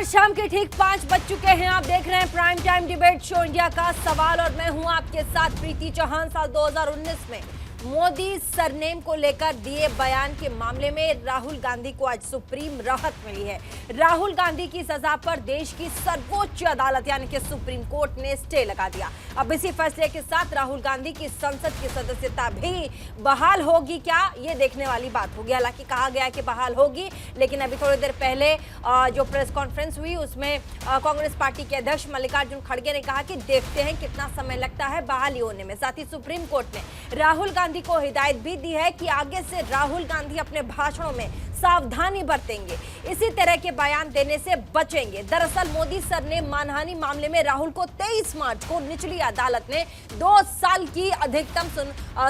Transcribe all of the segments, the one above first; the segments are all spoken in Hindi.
शाम के ठीक 5 बज चुके हैं। आप देख रहे हैं prime time debate show India का सवाल और मैं हूं आपके साथ प्रीति चौहान। साल 2019 में मोदी सरनेम को लेकर दिए बयान के मामले में राहुल गांधी को आज सुप्रीम राहत मिली है। राहुल गांधी की सजा पर देश की सर्वोच्च अदालत यानी कि सुप्रीम कोर्ट ने स्टे लगा दिया। अब इसी फैसले के साथ राहुल गांधी की संसद की सदस्यता भी बहाल होगी क्या, ये देखने वाली बात होगी। हालांकि कहा गया कि बहाल होगी, लेकिन अभी थोड़ी देर पहले जो प्रेस कॉन्फ्रेंस हुई उसमें कांग्रेस पार्टी के अध्यक्ष मल्लिकार्जुन खड़गे ने कहा कि देखते हैं कितना समय लगता है बहाली होने में। साथ ही सुप्रीम कोर्ट ने राहुल गांधी को हिदायत भी दी है कि आगे से राहुल गांधी अपने भाषणों में सावधानी बरतेंगे, इसी तरह के बयान देने से बचेंगे। दरअसल मोदी सरनेम मानहानि मामले में राहुल को 23 मार्च को निचली अदालत ने 2 साल की अधिकतम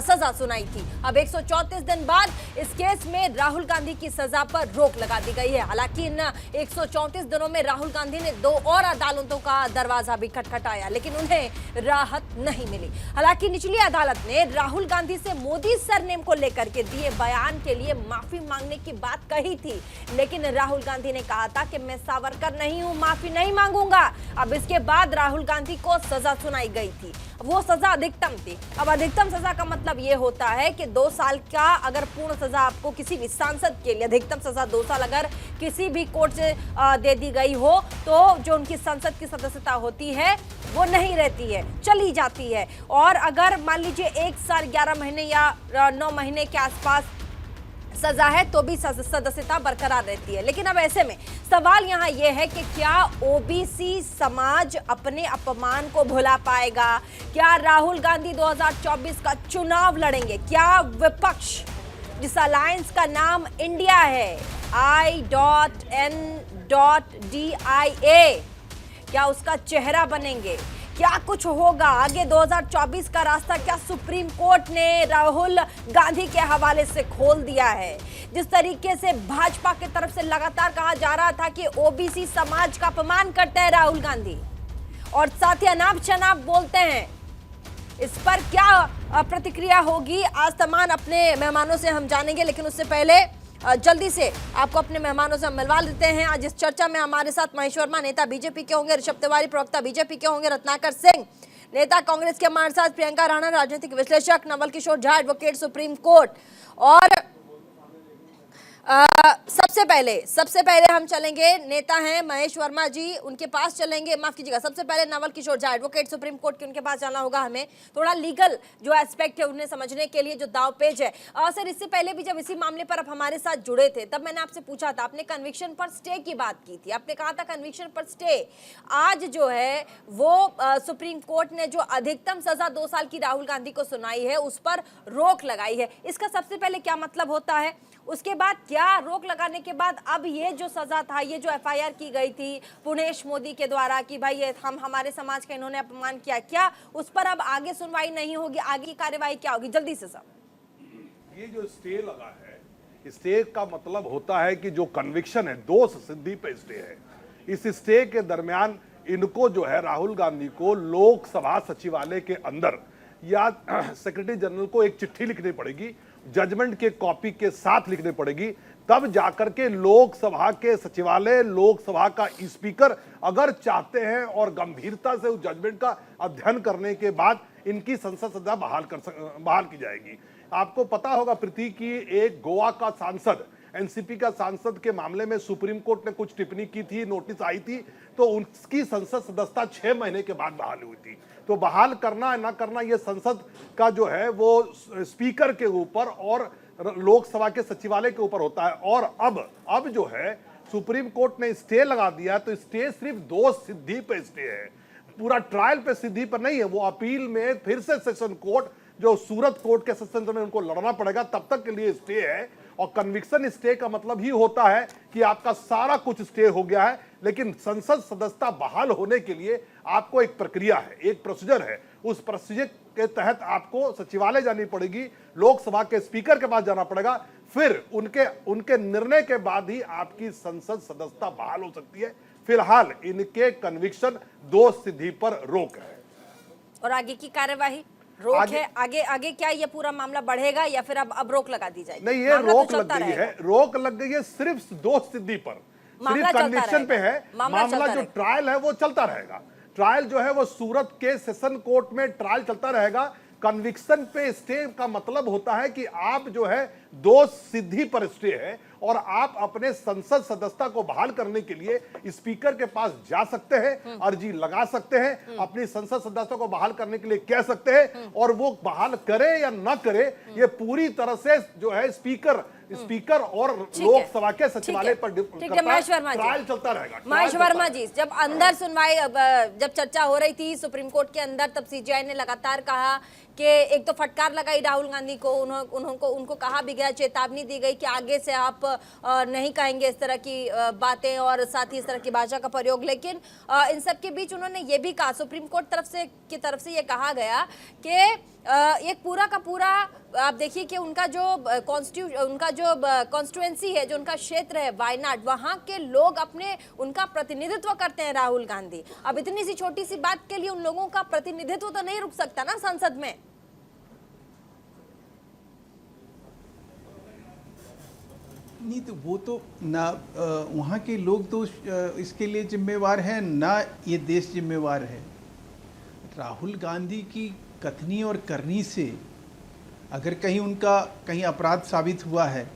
सजा सुनाई थी। अब 134 दिन बाद इस केस में राहुल गांधी की सजा पर रोक लगा दी गई है। हालांकि इन 134 दिनों में राहुल गांधी ने 2 और अदालतों का दरवाजा भी खटखटाया, लेकिन उन्हें राहत नहीं मिली। हालांकि निचली अदालत ने राहुल गांधी से मोदी सरनेम को लेकर के दिए बयान के लिए माफी मांगने की बात कही थी, लेकिन राहुल गांधी ने कहा था कि मैं सावरकर नहीं हूं, माफी नहीं मांगूंगा। अब इसके बाद राहुल गांधी को सजा सुनाई गई थी, वो सजा अधिकतम थी। अब अधिकतम सजा का मतलब यह होता है कि 2 साल का अगर पूर्ण सजा आपको किसी भी सांसद के लिए, अधिकतम सजा 2 साल अगर किसी भी कोर्ट से दे दी गई हो तो जो उनकी संसद की सदस्यता होती है वो नहीं रहती है, चली जाती है। और अगर मान लीजिए 1 साल 11 महीने या 9 महीने के आसपास सजा है तो भी सदस्यता बरकरार रहती है। लेकिन अब ऐसे में सवाल यहाँ यह है कि क्या ओबीसी समाज अपने अपमान को भुला पाएगा? क्या राहुल गांधी 2024 का चुनाव लड़ेंगे? क्या विपक्ष जिस अलायंस का नाम इंडिया है, I.N.DIA, क्या उसका चेहरा बनेंगे? क्या कुछ होगा आगे? 2024 का रास्ता क्या सुप्रीम कोर्ट ने राहुल गांधी के हवाले से खोल दिया है? जिस तरीके से भाजपा की तरफ से लगातार कहा जा रहा था कि ओबीसी समाज का अपमान करते हैं राहुल गांधी और साथ ही अनाप शनाप बोलते हैं, इस पर क्या प्रतिक्रिया होगी? आज तमाम अपने मेहमानों से हम जानेंगे, लेकिन उससे पहले जल्दी से आपको अपने मेहमानों से मिलवा लेते हैं। आज इस चर्चा में हमारे साथ महेश वर्मा नेता बीजेपी के होंगे, ऋषभ तिवारी प्रवक्ता बीजेपी के होंगे, रत्नाकर सिंह नेता कांग्रेस के हमारे साथ, प्रियंका राणा राजनीतिक विश्लेषक, Naval Kishore Jha advocate supreme court. और सबसे पहले हम चलेंगे, नेता हैं महेश वर्मा जी, उनके पास चलेंगे। माफ कीजिएगा, सबसे पहले Naval Kishore Jha advocate supreme court के, उनके पास जाना होगा हमें। थोड़ा लीगल जो एस्पेक्ट है उन्हें समझने के लिए, जो दाव पेज है। सर, इससे पहले भी जब इसी मामले पर आप हमारे साथ जुड़े थे तब मैंने आपसे पूछा था, आपने कन्विक्शन पर स्टे की बात की थी। आपने कहा था कन्विक्शन पर स्टे आज जो है वो सुप्रीम कोर्ट ने जो अधिकतम सजा 2 साल की राहुल गांधी को सुनाई है उस पर रोक लगाई है। इसका सबसे पहले क्या मतलब होता है? उसके बाद क्या रोक लगाने के बाद अब ये जो सजा था, ये जो एफआईआर की गई थी पुनेश मोदी के द्वारा कि भाई ये हमारे समाज का इन्होंने अपमान किया, क्या उस पर अब आगे सुनवाई नहीं होगी? आगे की कार्यवाही क्या होगी? जल्दी से सब। ये जो स्टे लगा है, स्टे का मतलब होता है कि जो कन्विक्शन है, दोष सिद्धि पे स्टे है। इस स्टे के दरमियान इनको जो है राहुल गांधी को लोकसभा सचिवालय के अंदर या सेक्रेटरी जनरल को एक चिट्ठी लिखनी पड़ेगी, जजमेंट के कॉपी के साथ लिखनी पड़ेगी, तब जाकर के लोकसभा के सचिवालय, लोकसभा का स्पीकर अगर चाहते हैं और गंभीरता से उस जजमेंट का अध्ययन करने के बाद इनकी संसद सजा बहाल की जाएगी। आपको पता होगा प्रीति की एक गोवा का सांसद, एनसीपी का सांसद के मामले में सुप्रीम कोर्ट ने कुछ टिप्पणी की थी, नोटिस आई थी, तो उनकी संसद सदस्यता 6 महीने के बाद बहाल हुई थी। तो बहाल करना ना करना ये संसद का जो है वो स्पीकर के ऊपर और लोकसभा के सचिवालय के ऊपर होता है। और अब जो है सुप्रीम कोर्ट ने स्टे लगा दिया, तो स्टे सिर्फ दोष सिद्धि पे स्टे है, पूरा ट्रायल पे सिद्धि पर नहीं है। वो अपील में फिर से सेशन कोर्ट, जो सूरत कोर्ट के सेशन में उनको लड़ना पड़ेगा, तब तक के लिए स्टे है। और कन्विक्शन स्टे का मतलब ही होता है कि आपका सारा कुछ स्टे हो गया है, लेकिन संसद सदस्यता बहाल होने के लिए आपको एक प्रक्रिया है, एक प्रोसीजर है। उस प्रोसीजर के तहत आपको सचिवालय जानी पड़ेगी, लोकसभा के स्पीकर के पास जाना पड़ेगा, फिर उनके निर्णय के बाद ही आपकी संसद सदस्यता बहाल हो सकती है। फिलहाल इनके कन्विक्शन दोष सिद्धि पर रोक है। और आगे की कार्यवाही रोक है? आगे क्या ये पूरा मामला बढ़ेगा या फिर अब रोक लगा दी जाएगी? नहीं, ये रोक लग गई है, रोक लग गई है सिर्फ दोष सिद्धि पर। मामला सिर्फ चलता कन्विक्शन पे रहेगा। है, मामला मामला चलता जो रहेगा। ट्रायल है वो चलता रहेगा। ट्रायल जो है वो सूरत के सेशन कोर्ट में ट्रायल चलता रहेगा। कन्विक्शन पे स्टे का मतलब होता है कि आप जो है दोष सिद्धि पर स्टे है और आप अपने संसद सदस्यता को बहाल करने के लिए स्पीकर के पास जा सकते हैं, अर्जी लगा सकते हैं, अपनी संसद सदस्यता को बहाल करने के लिए कह सकते हैं, और वो बहाल करे या ना करे ये पूरी तरह से जो है स्पीकर और लोकसभा के सचिवालय पर ठीक है महेश वर्मा जी, ट्रायल चलता रहेगा। महेश वर्मा जी, जब अंदर सुनवाई जब चर्चा हो रही थी सुप्रीम कोर्ट के अंदर, तब सीजेआई ने लगातार कहा कि एक तो फटकार लगाई राहुल गांधी को, उनको कहा भी गया, चेतावनी दी गई कि आगे से आप नहीं कहेंगे इस तरह की बातें और साथ ही इस तरह की भाषा का प्रयोग। लेकिन इन सब के बीच उन्होंने ये भी कहा, सुप्रीम कोर्ट की तरफ से ये कहा गया कि एक पूरा का पूरा आप देखिए कि उनका जो कॉन्स्टिट्यूएंसी है, जो उनका क्षेत्र है वायनाड, वहां के लोग उनका प्रतिनिधित्व करते हैं राहुल गांधी। अब इतनी सी छोटी सी बात के लिए उन लोगों का प्रतिनिधित्व तो नहीं रुक सकता ना संसद में। नहीं तो वो तो ना वहाँ के लोग तो इसके लिए जिम्मेवार हैं, ना ये देश जिम्मेवार है। राहुल गांधी की कथनी और करनी से अगर कहीं अपराध साबित हुआ है,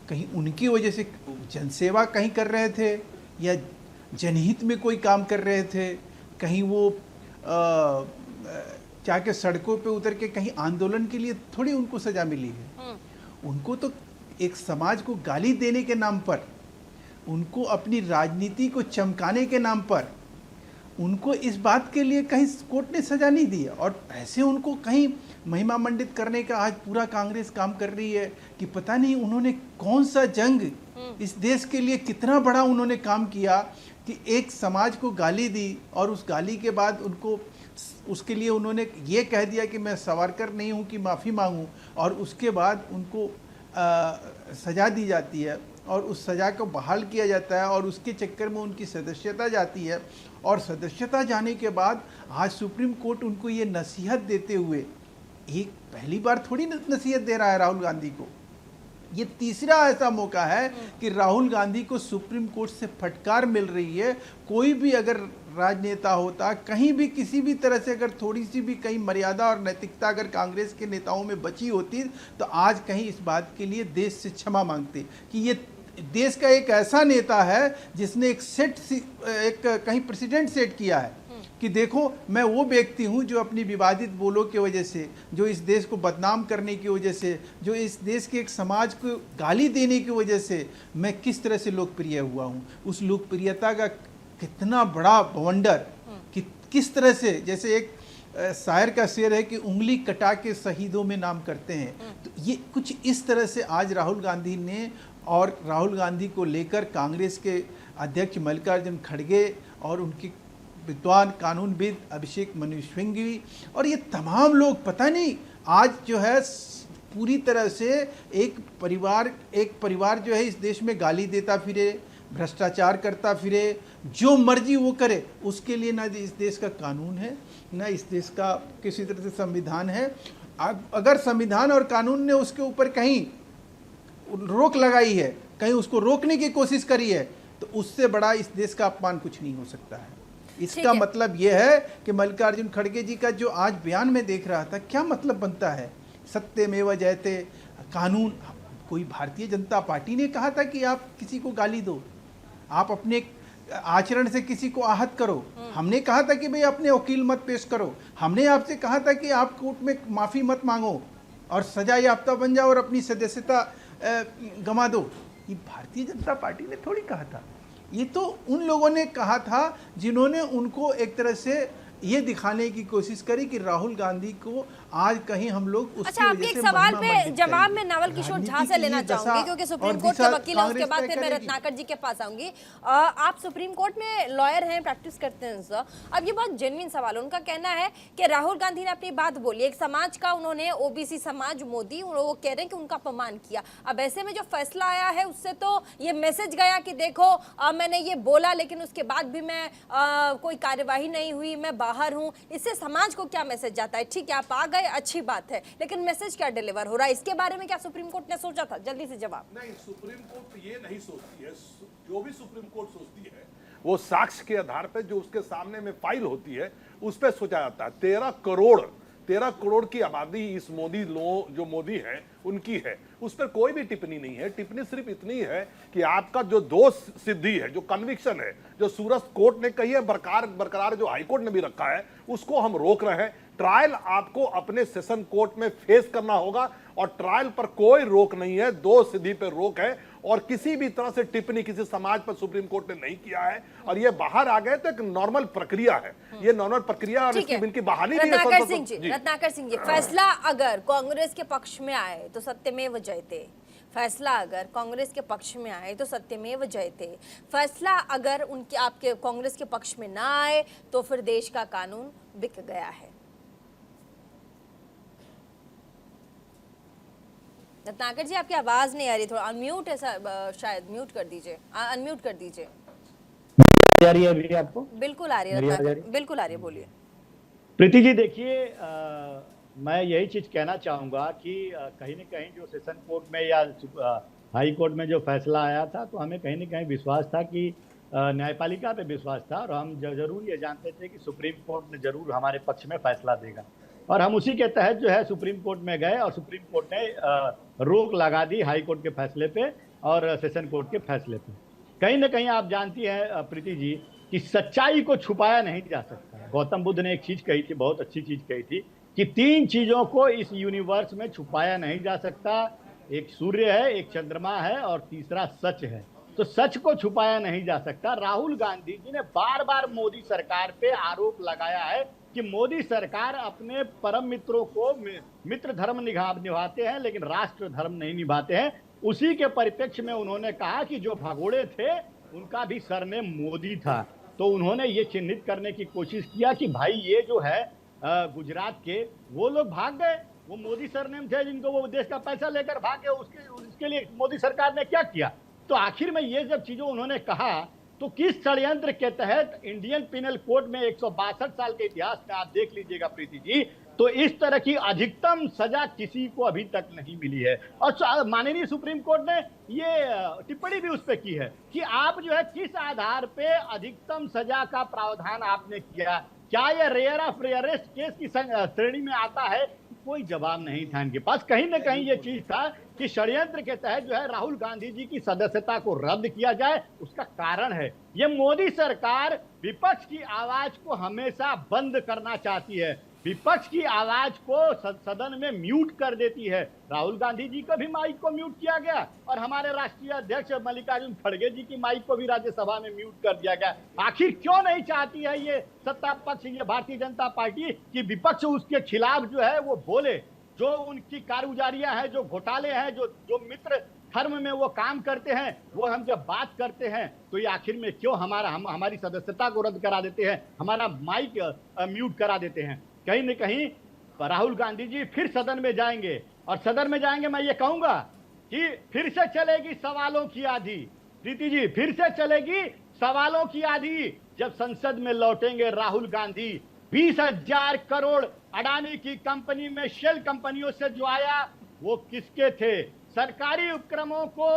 कहीं उनकी वजह से जनसेवा कहीं कर रहे थे या जनहित में कोई काम कर रहे थे, कहीं वो जाके सड़कों पे उतर के कहीं आंदोलन के लिए थोड़ी उनको सजा मिली है। उनको तो एक समाज को गाली देने के नाम पर, उनको अपनी राजनीति को चमकाने के नाम पर, उनको इस बात के लिए कहीं कोर्ट ने सजा नहीं दी। और ऐसे उनको कहीं महिमा मंडित करने का आज पूरा कांग्रेस काम कर रही है कि पता नहीं उन्होंने कौन सा जंग इस देश के लिए कितना बड़ा उन्होंने काम किया कि एक समाज को गाली दी और उस गाली के बाद उनको उसके लिए उन्होंने ये कह दिया कि मैं सावरकर नहीं हूँ कि माफ़ी मांगूँ, और उसके बाद उनको सज़ा दी जाती है और उस सज़ा को बहाल किया जाता है और उसके चक्कर में उनकी सदस्यता जाती है। और सदस्यता जाने के बाद आज सुप्रीम कोर्ट उनको ये नसीहत देते हुए, एक पहली बार थोड़ी नसीहत दे रहा है राहुल गांधी को, ये तीसरा ऐसा मौका है कि राहुल गांधी को सुप्रीम कोर्ट से फटकार मिल रही है। कोई भी अगर राजनेता होता, कहीं भी किसी भी तरह से अगर थोड़ी सी भी कहीं मर्यादा और नैतिकता अगर कांग्रेस के नेताओं में बची होती तो आज कहीं इस बात के लिए देश से क्षमा मांगते कि ये देश का एक ऐसा नेता है जिसने एक कहीं प्रेसिडेंट सेट किया है कि देखो मैं वो व्यक्ति हूँ जो अपनी विवादित बोलों की वजह से, जो इस देश को बदनाम करने की वजह से, जो इस देश के एक समाज को गाली देने की वजह से मैं किस तरह से लोकप्रिय हुआ हूँ। उस लोकप्रियता का कितना बड़ा बवंडर कि किस तरह से, जैसे एक शायर का शेर है कि उंगली कटा के शहीदों में नाम करते हैं, तो ये कुछ इस तरह से आज राहुल गांधी ने, और राहुल गांधी को लेकर कांग्रेस के अध्यक्ष मल्लिकार्जुन खड़गे और उनके विद्वान कानूनविद अभिषेक मनु सिंघवी और ये तमाम लोग, पता नहीं आज जो है पूरी तरह से एक परिवार जो है इस देश में गाली देता फिरे, भ्रष्टाचार करता फिरे, जो मर्जी वो करे, उसके लिए ना इस देश का कानून है, ना इस देश का किसी तरह से संविधान है। अगर संविधान और कानून ने उसके ऊपर कहीं रोक लगाई है, कहीं उसको रोकने की कोशिश करी है, तो उससे बड़ा इस देश का अपमान कुछ नहीं हो सकता है। इसका मतलब यह है कि मल्लिकार्जुन खड़गे जी का जो आज बयान में देख रहा था, क्या मतलब बनता है सत्यमेव जयते, कानून। कोई भारतीय जनता पार्टी ने कहा था कि आप किसी को गाली दो, आप अपने आचरण से किसी को आहत करो। हमने कहा था कि भाई अपने वकील मत पेश करो, हमने आपसे कहा था कि आप कोर्ट में माफ़ी मत मांगो और सजा याफ्ता बन जाओ और अपनी सदस्यता गंवा दो। ये भारतीय जनता पार्टी ने थोड़ी कहा था, ये तो उन लोगों ने कहा था जिन्होंने उनको एक तरह से ये दिखाने की कोशिश करी कि राहुल गांधी को आज कहीं हम लोग उसकी अच्छा, आपके एक सवाल पे जवाब में नवल किशोर झा से लेना चाहूंगी, क्योंकि सुप्रीम कोर्ट के वकील हैं, उसके बाद फिर मैं रत्नाकर जी के पास आऊंगी। आप सुप्रीम कोर्ट में लॉयर हैं, प्रैक्टिस करते हैं सर। अब ये बहुत जेन्युइन सवाल है। उनका कहना है कि राहुल गांधी ने अपनी बात बोली, एक समाज का उन्होंने, ओबीसी समाज, मोदी, वो कह रहे हैं कि उनका अपमान किया। अब ऐसे में जो फैसला आया है उससे तो ये मैसेज गया कि देखो मैंने ये बोला लेकिन उसके बाद भी मैं कोई कार्यवाही नहीं हुई, मैं बाहर हूं, इससे समाज को क्या मैसेज जाता है? ठीक है, आप आ गए, अच्छी बात है, लेकिन मैसेज क्या डिलीवर हो रहा है, इसके बारे में क्या सुप्रीम कोर्ट ने सोचा था? जल्दी से जवाब। नहीं, सुप्रीम कोर्ट ये नहीं सोचती है। जो भी सुप्रीम कोर्ट सोचती है वो साक्ष्य के आधार पर जो उसके सामने में फाइल होती है उस पर सोचा जाता है। 13 करोड़ की आबादी इस मोदी जो मोदी है उनकी है, उस पर कोई भी टिप्पणी नहीं है। टिप्पणी सिर्फ इतनी है कि आपका जो दोष सिद्धि है, जो कन्विक्शन है, जो सूरत कोर्ट ने कही है बरकरार जो हाईकोर्ट ने भी रखा है, उसको हम रोक रहे हैं। ट्रायल आपको अपने सेशन कोर्ट में फेस करना होगा और ट्रायल पर कोई रोक नहीं है, दोष सिद्धि पर रोक है। और किसी भी तरह से टिप्पणी किसी समाज पर सुप्रीम कोर्ट ने नहीं किया है और ये बाहर आ गए तो एक नॉर्मल प्रक्रिया है, ये नॉर्मल प्रक्रिया और इनकी बहाली भी है। रत्नाकर सिंह जी, फैसला अगर कांग्रेस के पक्ष में आए तो सत्यमेव जयते, फैसला अगर कांग्रेस के पक्ष में आए तो सत्यमेव जयते, फैसला अगर उनके आपके कांग्रेस के पक्ष में ना आए तो फिर देश का कानून बिक गया है। रत्नाकर जी, आपकी आवाज नहीं आ रही, थोड़ा अनम्यूट है, शायद म्यूट कर दीजिए, अनम्यूट कर दीजिए। आ रही है अभी आपको? बिल्कुल आ रही है रत्नाकर, बिल्कुल आ रही है, बोलिए। प्रीति जी, देखिए, मैं यही चीज कहना चाहूंगा कि कहीं न कहीं जो सेशन कोर्ट में या हाई कोर्ट में जो फैसला आया था, तो हमें कहीं न कहीं विश्वास था कि न्यायपालिका पे विश्वास था और हम जरूर ये जानते थे कि सुप्रीम कोर्ट ने जरूर हमारे पक्ष में फैसला देगा और हम उसी के तहत जो है सुप्रीम कोर्ट में गए और सुप्रीम कोर्ट ने रोक लगा दी हाई कोर्ट के फैसले पे और सेशन कोर्ट के फैसले पे। कहीं ना कहीं आप जानती हैं प्रीति जी कि सच्चाई को छुपाया नहीं जा सकता। गौतम बुद्ध ने एक चीज कही थी, बहुत अच्छी चीज कही थी कि 3 चीजों को इस यूनिवर्स में छुपाया नहीं जा सकता। एक सूर्य है, एक चंद्रमा है और तीसरा सच है। तो सच को छुपाया नहीं जा सकता। राहुल गांधी जी ने बार बार मोदी सरकार पे आरोप लगाया है कि मोदी सरकार अपने परम मित्रों को मित्र धर्म निभाते हैं लेकिन राष्ट्र धर्म नहीं निभाते हैं। उसी के परिप्रेक्ष्य में उन्होंने कहा कि जो भगोड़े थे उनका भी सरनेम मोदी था। तो उन्होंने ये चिन्हित करने की कोशिश किया कि भाई ये जो है गुजरात के वो लोग भाग गए, वो मोदी सरनेम थे जिनको वो देश का पैसा लेकर भागे, उसके लिए मोदी सरकार ने क्या किया। तो आखिर में ये जब चीजों उन्होंने कहा तो किस षड्यंत्र के तहत इंडियन पिनल कोड में 162 साल के इतिहास में आप देख लीजिएगा प्रीति जी, तो इस तरह की अधिकतम सजा किसी को अभी तक नहीं मिली है। और माननीय सुप्रीम कोर्ट ने ये टिप्पणी भी उस पर की है कि आप जो है किस आधार पे अधिकतम सजा का प्रावधान आपने किया, क्या यह रेयर ऑफ रेयरेस्ट केस की श्रेणी में आता है। कोई जवाब नहीं था इनके पास। कहीं ना कहीं ये चीज था कि षड्यंत्र के तहत जो है राहुल गांधी जी की सदस्यता को रद्द किया जाए। उसका कारण है ये मोदी सरकार विपक्ष की आवाज को हमेशा बंद करना चाहती है, विपक्ष की आवाज को सदन में म्यूट कर देती है। राहुल गांधी जी का भी माइक को म्यूट किया गया और हमारे राष्ट्रीय अध्यक्ष मल्लिकार्जुन खड़गे जी की माइक को भी राज्यसभा में म्यूट कर दिया गया। आखिर क्यों नहीं चाहती है ये सत्ता पक्ष, ये भारतीय जनता पार्टी कि विपक्ष उसके खिलाफ जो है वो बोले, जो उनकी कारगुजारियां हैं, जो घोटाले हैं, जो मित्र धर्म में वो काम करते हैं, वो हम जब बात करते हैं तो ये आखिर में क्यों हमारी सदस्यता को रद्द करा देते हैं, हमारा माइक म्यूट करा देते हैं। कहीं न कहीं राहुल गांधी जी फिर सदन में जाएंगे और सदन में जाएंगे, मैं ये कहूंगा कि फिर से चलेगी सवालों की आंधी। प्रीति जी, फिर से चलेगी सवालों की आंधी जब संसद में लौटेंगे राहुल गांधी। 20,000 करोड़ अडानी की कंपनी में शेल कंपनियों से जो आया वो किसके थे, सरकारी उपक्रमों को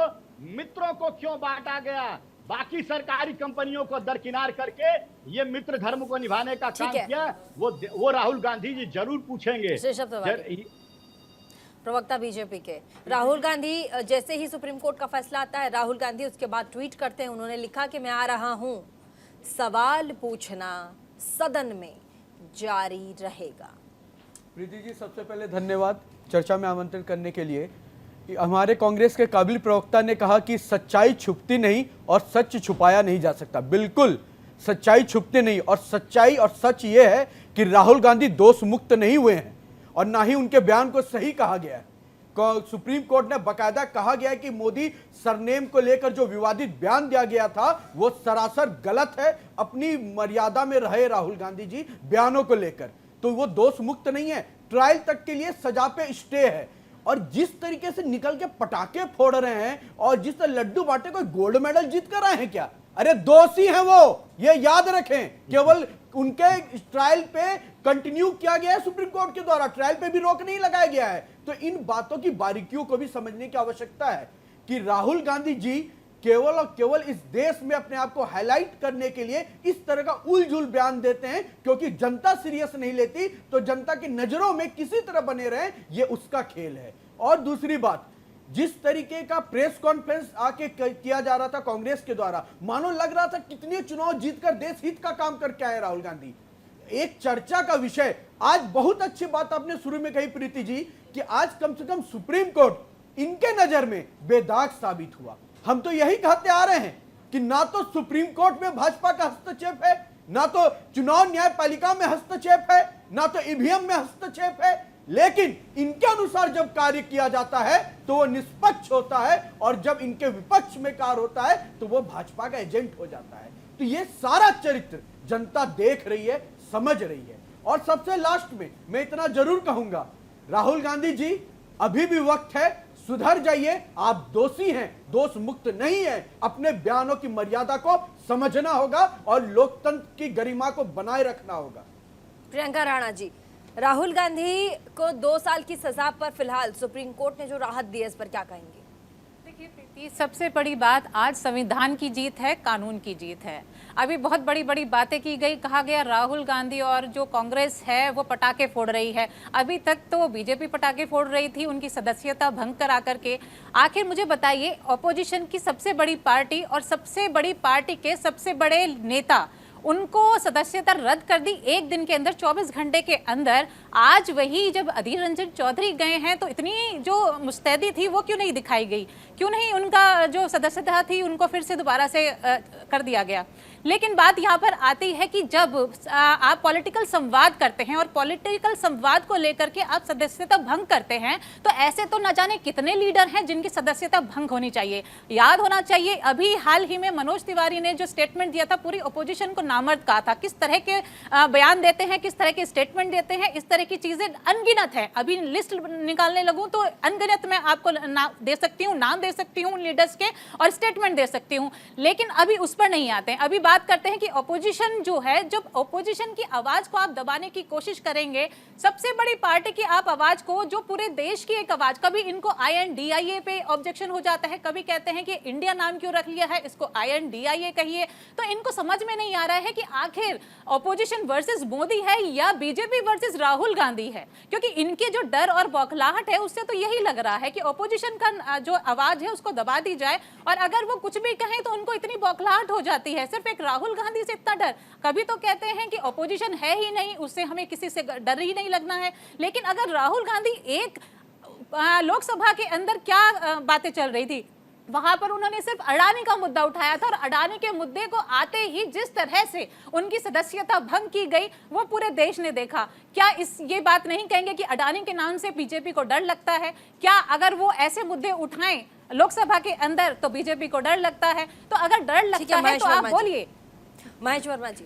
मित्रों को क्यों बांटा गया, बाकी सरकारी कंपनियों को दरकिनार करके ये मित्र धर्म को निभाने का काम किया, वो राहुल गांधी जी जरूर पूछेंगे। प्रवक्ता बीजेपी के राहुल गांधी, जैसे ही सुप्रीम कोर्ट का फैसला आता है राहुल गांधी उसके बाद ट्वीट करते हैं, उन्होंने लिखा कि मैं आ रहा हूं, सवाल पूछना सदन में जारी रहेगा। प्रीति जी, सबसे पहले धन्यवाद चर्चा में आमंत्रित करने के लिए। हमारे कांग्रेस के काबिल प्रवक्ता ने कहा कि सच्चाई छुपती नहीं और सच छुपाया नहीं जा सकता। बिल्कुल सच्चाई छुपती नहीं और सच्चाई और सच ये है कि राहुल गांधी दोष मुक्त नहीं हुए हैं और ना ही उनके बयान को सही कहा गया है। सुप्रीम कोर्ट ने बकायदा कहा गया है कि मोदी सरनेम को लेकर जो विवादित बयान दिया गया था वो सरासर गलत है। अपनी मर्यादा में रहे राहुल गांधी जी बयानों को लेकर, तो वो दोष मुक्त नहीं है। ट्रायल तक के लिए सजा पे स्टे है और जिस तरीके से निकल के पटाखे फोड़ रहे हैं और जिस तरह लड्डू बांटे कोई गोल्ड मेडल जीत कर आए हैं क्या? अरे दोषी हैं वो, ये याद रखें। केवल उनके ट्रायल पे कंटिन्यू किया गया है सुप्रीम कोर्ट के द्वारा, ट्रायल पे भी रोक नहीं लगाया गया है। तो इन बातों की बारीकियों को भी समझने की आवश्यकता है कि राहुल गांधी जी केवल और केवल इस देश में अपने आप को हाईलाइट करने के लिए इस तरह का उलझुल बयान देते हैं, क्योंकि जनता सीरियस नहीं लेती तो जनता की नजरों में किसी तरह बने रहे, ये उसका खेल है। और दूसरी बात, जिस तरीके का प्रेस कॉन्फ्रेंस आके किया जा रहा था कांग्रेस के द्वारा, मानो लग रहा था कितने चुनाव जीतकर देश हित का काम करके आए राहुल गांधी। एक चर्चा का विषय, आज बहुत अच्छी बात आपने शुरू में कही प्रीति जी, कि आज कम से कम सुप्रीम कोर्ट इनके नजर में बेदाग साबित हुआ। हम तो यही कहते आ रहे हैं कि ना तो सुप्रीम कोर्ट में भाजपा का हस्तक्षेप है, ना तो चुनाव न्यायपालिका में हस्तक्षेप है, ना तो ईवीएम में हस्तक्षेप है, लेकिन इनके अनुसार जब कार्य किया जाता है तो वो निष्पक्ष होता है, और जब इनके विपक्ष में कार्य होता है तो वो भाजपा का एजेंट हो जाता है। तो ये सारा चरित्र जनता देख रही है, समझ रही है। और सबसे लास्ट में मैं इतना जरूर कहूंगा, राहुल गांधी जी अभी भी वक्त है, सुधर जाइए। आप दोषी हैं, दोष मुक्त नहीं है। अपने बयानों की मर्यादा को समझना होगा और लोकतंत्र की गरिमा को बनाए रखना होगा। प्रियंका राणा जी, राहुल गांधी को 2 साल की सजा पर फिलहाल सुप्रीम कोर्ट ने जो राहत दी है, इस पर क्या कहेंगे? देखिए प्रीति, सबसे बड़ी बात, आज संविधान की जीत है, कानून की जीत है। अभी बहुत बड़ी बड़ी बातें की गई, कहा गया राहुल गांधी और जो कांग्रेस है वो पटाखे फोड़ रही है। अभी तक तो वो बीजेपी पटाखे फोड़ रही थी उनकी सदस्यता भंग करा करके। आखिर मुझे बताइए, ऑपोजिशन की सबसे बड़ी पार्टी और सबसे बड़ी पार्टी के सबसे बड़े नेता, उनको सदस्यता रद्द कर दी एक दिन के अंदर, 24 घंटे के अंदर। आज वही जब अधीर रंजन चौधरी गए हैं तो इतनी जो मुस्तैदी थी वो क्यों नहीं दिखाई गई? क्यों नहीं उनका जो सदस्यता थी उनको फिर से दोबारा से कर दिया गया? लेकिन बात यहाँ पर आती है कि जब आप पॉलिटिकल संवाद करते हैं और पॉलिटिकल संवाद को लेकर के आप सदस्यता भंग करते हैं, तो ऐसे तो न जाने कितने लीडर हैं जिनकी सदस्यता भंग होनी चाहिए। याद होना चाहिए, अभी हाल ही में मनोज तिवारी ने जो स्टेटमेंट दिया था, पूरी अपोजिशन को नामर्द कहा था। किस तरह के बयान देते हैं, किस तरह के स्टेटमेंट देते हैं, इस तरह की चीजें अनगिनत है। अभी लिस्ट निकालने लगूं तो अनगिनत मैं आपको दे सकती हूँ, नाम दे सकती हूँ लीडर्स के और स्टेटमेंट दे सकती हूँ, लेकिन अभी उस पर नहीं आते हैं। अभी बात करते हैं कि ऑपोजिशन जो है, जब ऑपोजिशन की आवाज को आप दबाने की कोशिश करेंगे, सबसे बड़ी पार्टी की आप आवाज को, जो पूरे देश की एक आवाज, कभी इनको INDIA पे ऑब्जेक्शन हो जाता है, कभी कहते हैं कि इंडिया नाम क्यों रख लिया है, इसको INDIA कहिए। तो इनको समझ में नहीं आ रहा है कि आखिर ऑपोजिशन वर्सेस मोदी है या बीजेपी वर्सेस राहुल गांधी है, क्योंकि इनके जो डर और बौखलाहट है उससे तो यही लग रहा है कि ऑपोजिशन का जो आवाज है उसको दबा दी जाए, और अगर वो कुछ भी कहें तो उनको इतनी बौखलाहट हो जाती है। सिर्फ एक राहुल गांधी से इतना डर, कभी तो कहते हैं कि ऑपोजिशन है ही नहीं, उससे हमें किसी से डर ही नहीं लगना है, लेकिन अगर राहुल गांधी एक लोकसभा के अंदर क्या बातें चल रही थी, वहां पर उन्होंने सिर्फ अडानी का मुद्दा उठाया था, और अडानी के मुद्दे को आते ही जिस तरह से उनकी सदस्यता भंग की गई वो पूरे देश ने देखा। क्या ये बात नहीं कहेंगे कि अडानी के नाम से बीजेपी को डर लगता है? क्या अगर वो ऐसे मुद्दे उठाएं लोकसभा के अंदर तो बीजेपी को डर लगता है? तो अगर डर लगता है तो आप बोलिए। महेश वर्मा जी,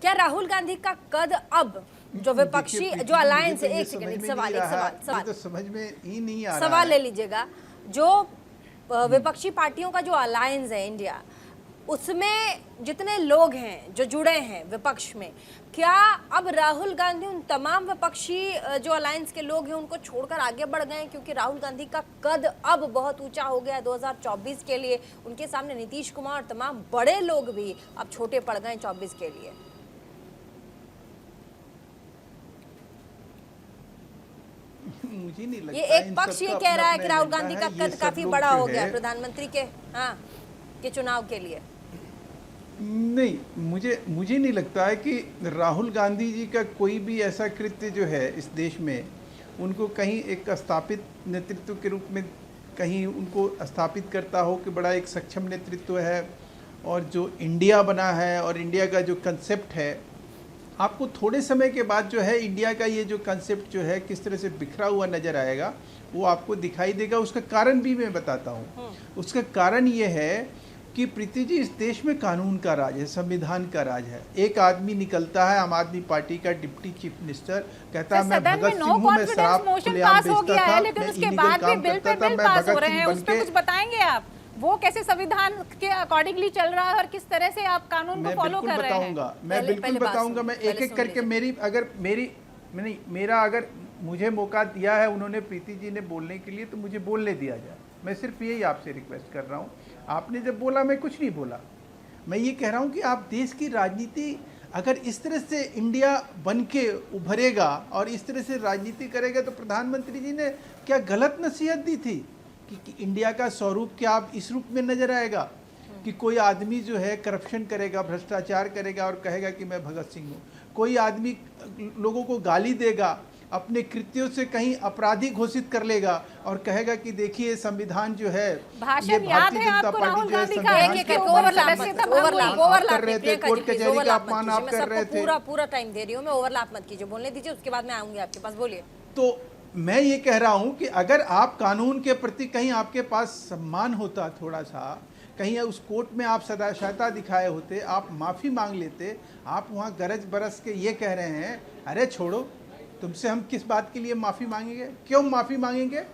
क्या राहुल गांधी का कद अब जो विपक्षी जो अलायंस है, एक सेकंड, एक सवाल तो समझ में ही नहीं आ रहा, सवाल ले लीजिएगा, जो विपक्षी पार्टियों का जो अलायंस है इंडिया, उसमें जितने लोग हैं जो जुड़े हैं विपक्ष में, क्या अब राहुल गांधी उन तमाम विपक्षी जो अलायंस के लोग हैं उनको छोड़कर आगे बढ़ गए हैं? क्योंकि राहुल गांधी का कद अब बहुत ऊंचा हो गया है 2024 के लिए, उनके सामने नीतीश कुमार और तमाम बड़े लोग भी अब छोटे पड़ गए 24 के लिए। मुझे नहीं लगता। ये एक पक्ष ये कह रहा है कि राहुल गांधी का कद काफी बड़ा हो गया प्रधानमंत्री के के चुनाव के लिए। नहीं, मुझे नहीं लगता है कि राहुल गांधी जी का कोई भी ऐसा कृत्य जो है इस देश में उनको कहीं एक स्थापित नेतृत्व के रूप में कहीं उनको स्थापित करता हो कि बड़ा एक सक्षम नेतृत्व है, और जो इंडिया बना है और इंडिया का जो कंसेप्ट है, आपको थोड़े समय के बाद जो है इंडिया का ये जो कंसेप्ट जो है किस तरह से बिखरा हुआ नज़र आएगा वो आपको दिखाई देगा। उसका कारण भी मैं बताता हूँ। उसका कारण ये है कि प्रीति जी, इस देश में कानून का राज है, संविधान का राज है। एक आदमी निकलता है, आम आदमी पार्टी का डिप्टी चीफ मिनिस्टर, कहता है मैं भगत सिंह हूँ, मैं शराब खुलेआम बेचता था, मैं इलीगल काम करता था, मैं भगत सिंह बन के वो कैसे संविधान के अकॉर्डिंगली चल रहा है और किस तरह से आप कानून को मैं फॉलो बिल्कुल कर रहे हैं? बताऊंगा, मैं पहले बिल्कुल बात बताऊंगा। सुन मैं लीजिए, एक पहले एक सुन करके मेरा अगर मुझे मौका दिया है उन्होंने, प्रीति जी ने बोलने के लिए, तो मुझे बोलने दिया जाए। मैं सिर्फ यही आपसे रिक्वेस्ट कर रहा हूँ। आपने जब बोला, मैं कुछ नहीं बोला। मैं ये कह रहा हूँ कि आप देश की राजनीति अगर इस तरह से इंडिया बन के उभरेगा और इस तरह से राजनीति करेगा, तो प्रधानमंत्री जी ने क्या गलत नसीहत दी थी कि इंडिया का स्वरूप क्या आप इस रूप में नजर आएगा कि कोई आदमी जो है करप्शन करेगा, भ्रष्टाचार करेगा और कहेगा कि मैं भगत सिंह हूँ। कोई आदमी लोगों को गाली देगा, अपने कृत्यों से कहीं अपराधी घोषित कर लेगा और कहेगा कि देखिए संविधान जो है, भाषण याद है आपको राहुल गांधी का? एक एक ओवरलैप कर रहे थे, कोर्ट कचहरी का अपमान आप कर रहे थे। पूरा टाइम दे रही हूँ मैं, ओवरलैप मत कीजिए, बोलने दीजिए, उसके बाद मैं आऊंगी आपके पास, बोलिए। तो मैं ये कह रहा हूं कि अगर आप कानून के प्रति कहीं आपके पास सम्मान होता, थोड़ा सा कहीं उस कोर्ट में आप सदाशयता दिखाए होते, आप माफ़ी मांग लेते। आप वहाँ गरज बरस के ये कह रहे हैं, अरे छोड़ो, तुमसे हम किस बात के लिए माफ़ी मांगेंगे, क्यों माफ़ी मांगेंगे।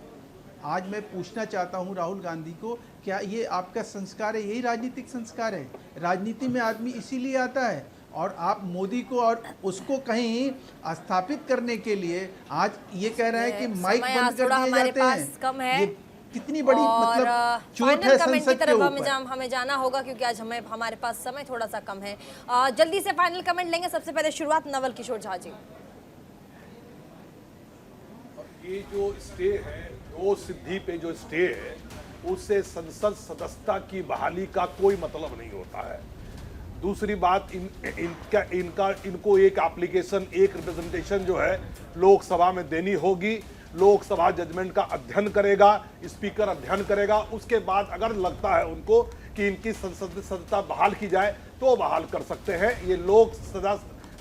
आज मैं पूछना चाहता हूँ राहुल गांधी को, क्या ये आपका संस्कार है? यही राजनीतिक संस्कार है? राजनीति में आदमी इसीलिए आता है। और आप मोदी को और उसको कहीं स्थापित करने के लिए आज ये कह रहे हैं कि माइक बंद कर दिए जाते हैं। ये कितनी बड़ी मतलब चोट है संसद के ऊपर। हमें जाना होगा क्योंकि आज हमारे पास समय थोड़ा सा कम है। जल्दी से फाइनल कमेंट लेंगे। सबसे पहले शुरुआत नवल किशोर झा जी। ये जो स्टे है, 2 सिद्धि पे जो स्टे है, उससे संसद सदस्यता की बहाली का कोई मतलब नहीं होता है। दूसरी बात, इनको एक एप्लीकेशन, एक रिप्रेजेंटेशन जो है लोकसभा में देनी होगी। लोकसभा जजमेंट का अध्ययन करेगा, स्पीकर अध्ययन करेगा, उसके बाद अगर लगता है उनको कि इनकी सदस्यता बहाल की जाए तो बहाल कर सकते हैं। ये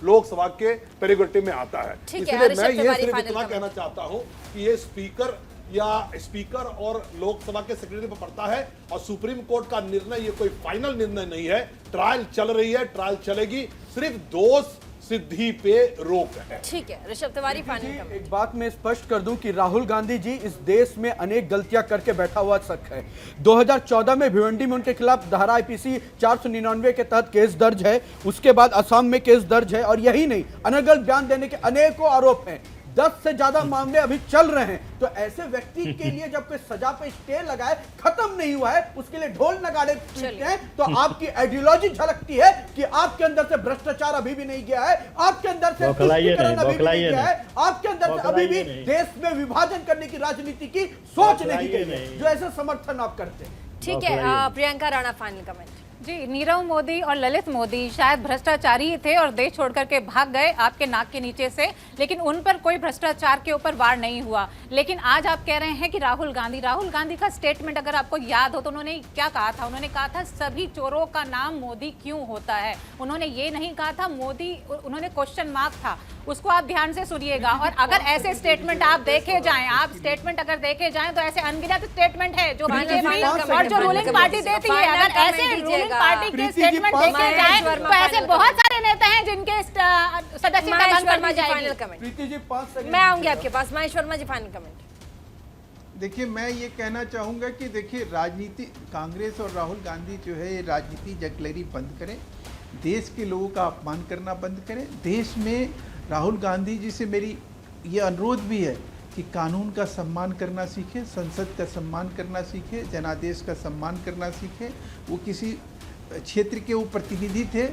लोकसभा के प्रेरोगेटिव में आता है। इसलिए मैं ये सिर्फ इतना कहना चाहता हूं कि ये स्पीकर और लोकसभा के सेक्रेटरी पर पड़ता है और सुप्रीम कोर्ट का निर्णय ये कोई फाइनल निर्णय नहीं है। ट्रायल चल रही है, ट्रायल चलेगी, सिर्फ 2 सिद्धि पे रोक है। ठीक है, ऋषभ तिवारी फाइनल कमेंट। एक बात मैं स्पष्ट कर दूं कि राहुल गांधी जी इस देश में अनेक गलतियां करके बैठा हुआ शख्स है। 2014 में भिवंडी में उनके खिलाफ धारा IPC 499 के तहत केस दर्ज है। उसके बाद असम में केस दर्ज है और यही नहीं, अनर्गल बयान देने के अनेकों आरोप हैं। 10 से ज्यादा मामले अभी चल रहे हैं। तो ऐसे व्यक्ति के लिए जब कोई सजा पे स्टे लगाए, खत्म नहीं हुआ है, उसके लिए ढोल नगाड़े पीटते हैं, तो आपकी आइडियोलॉजी झलकती है कि आपके अंदर से भ्रष्टाचार अभी भी नहीं गया है, आपके अंदर से तुष्टीकरण अभी भी नहीं गया है, आपके अंदर से अभी भी देश में विभाजन करने की राजनीति की सोच नहीं गई है, जो ऐसा समर्थन आप करते हैं। ठीक है, प्रियंका राणा फाइनल कमेंट। जी, नीरव मोदी और ललित मोदी शायद भ्रष्टाचारी ही थे और देश छोड़ करके भाग गए आपके नाक के नीचे से, लेकिन उन पर कोई भ्रष्टाचार के ऊपर वार नहीं हुआ। लेकिन आज आप कह रहे हैं कि राहुल गांधी का स्टेटमेंट अगर आपको याद हो तो उन्होंने क्या कहा था? उन्होंने कहा था सभी चोरों का नाम मोदी क्यों होता है। उन्होंने ये नहीं कहा था मोदी, उन्होंने क्वेश्चन मार्क था, उसको आप ध्यान से सुनिएगा। और अगर ऐसे स्टेटमेंट आप देखे जाएं, तो ऐसे अनगिनत स्टेटमेंट है जो बीजेपी और जो रूलिंग पार्टी देती है। अगर ऐसे रूलिंग पार्टी के स्टेटमेंट देखे जाएं तो ऐसे बहुत सारे नेता हैं जिनके सदस्यता बंद कर दी जाएगी। प्रीति जी 5 सेकंड मैं आऊंगी आपके पास। महेश वर्मा जी फाइनल कमेंट। देखिए, मैं ये कहना चाहूँगा कि देखिए, राजनीति, कांग्रेस और राहुल गांधी जो है ये राजनीति जगलेरी बंद करें, देश के लोगों का अपमान करना बंद करें। देश में राहुल गांधी जी से मेरी ये अनुरोध भी है कि कानून का सम्मान करना सीखे, संसद का सम्मान करना सीखे, जनादेश का सम्मान करना सीखे। वो किसी क्षेत्र के वो प्रतिनिधि थे,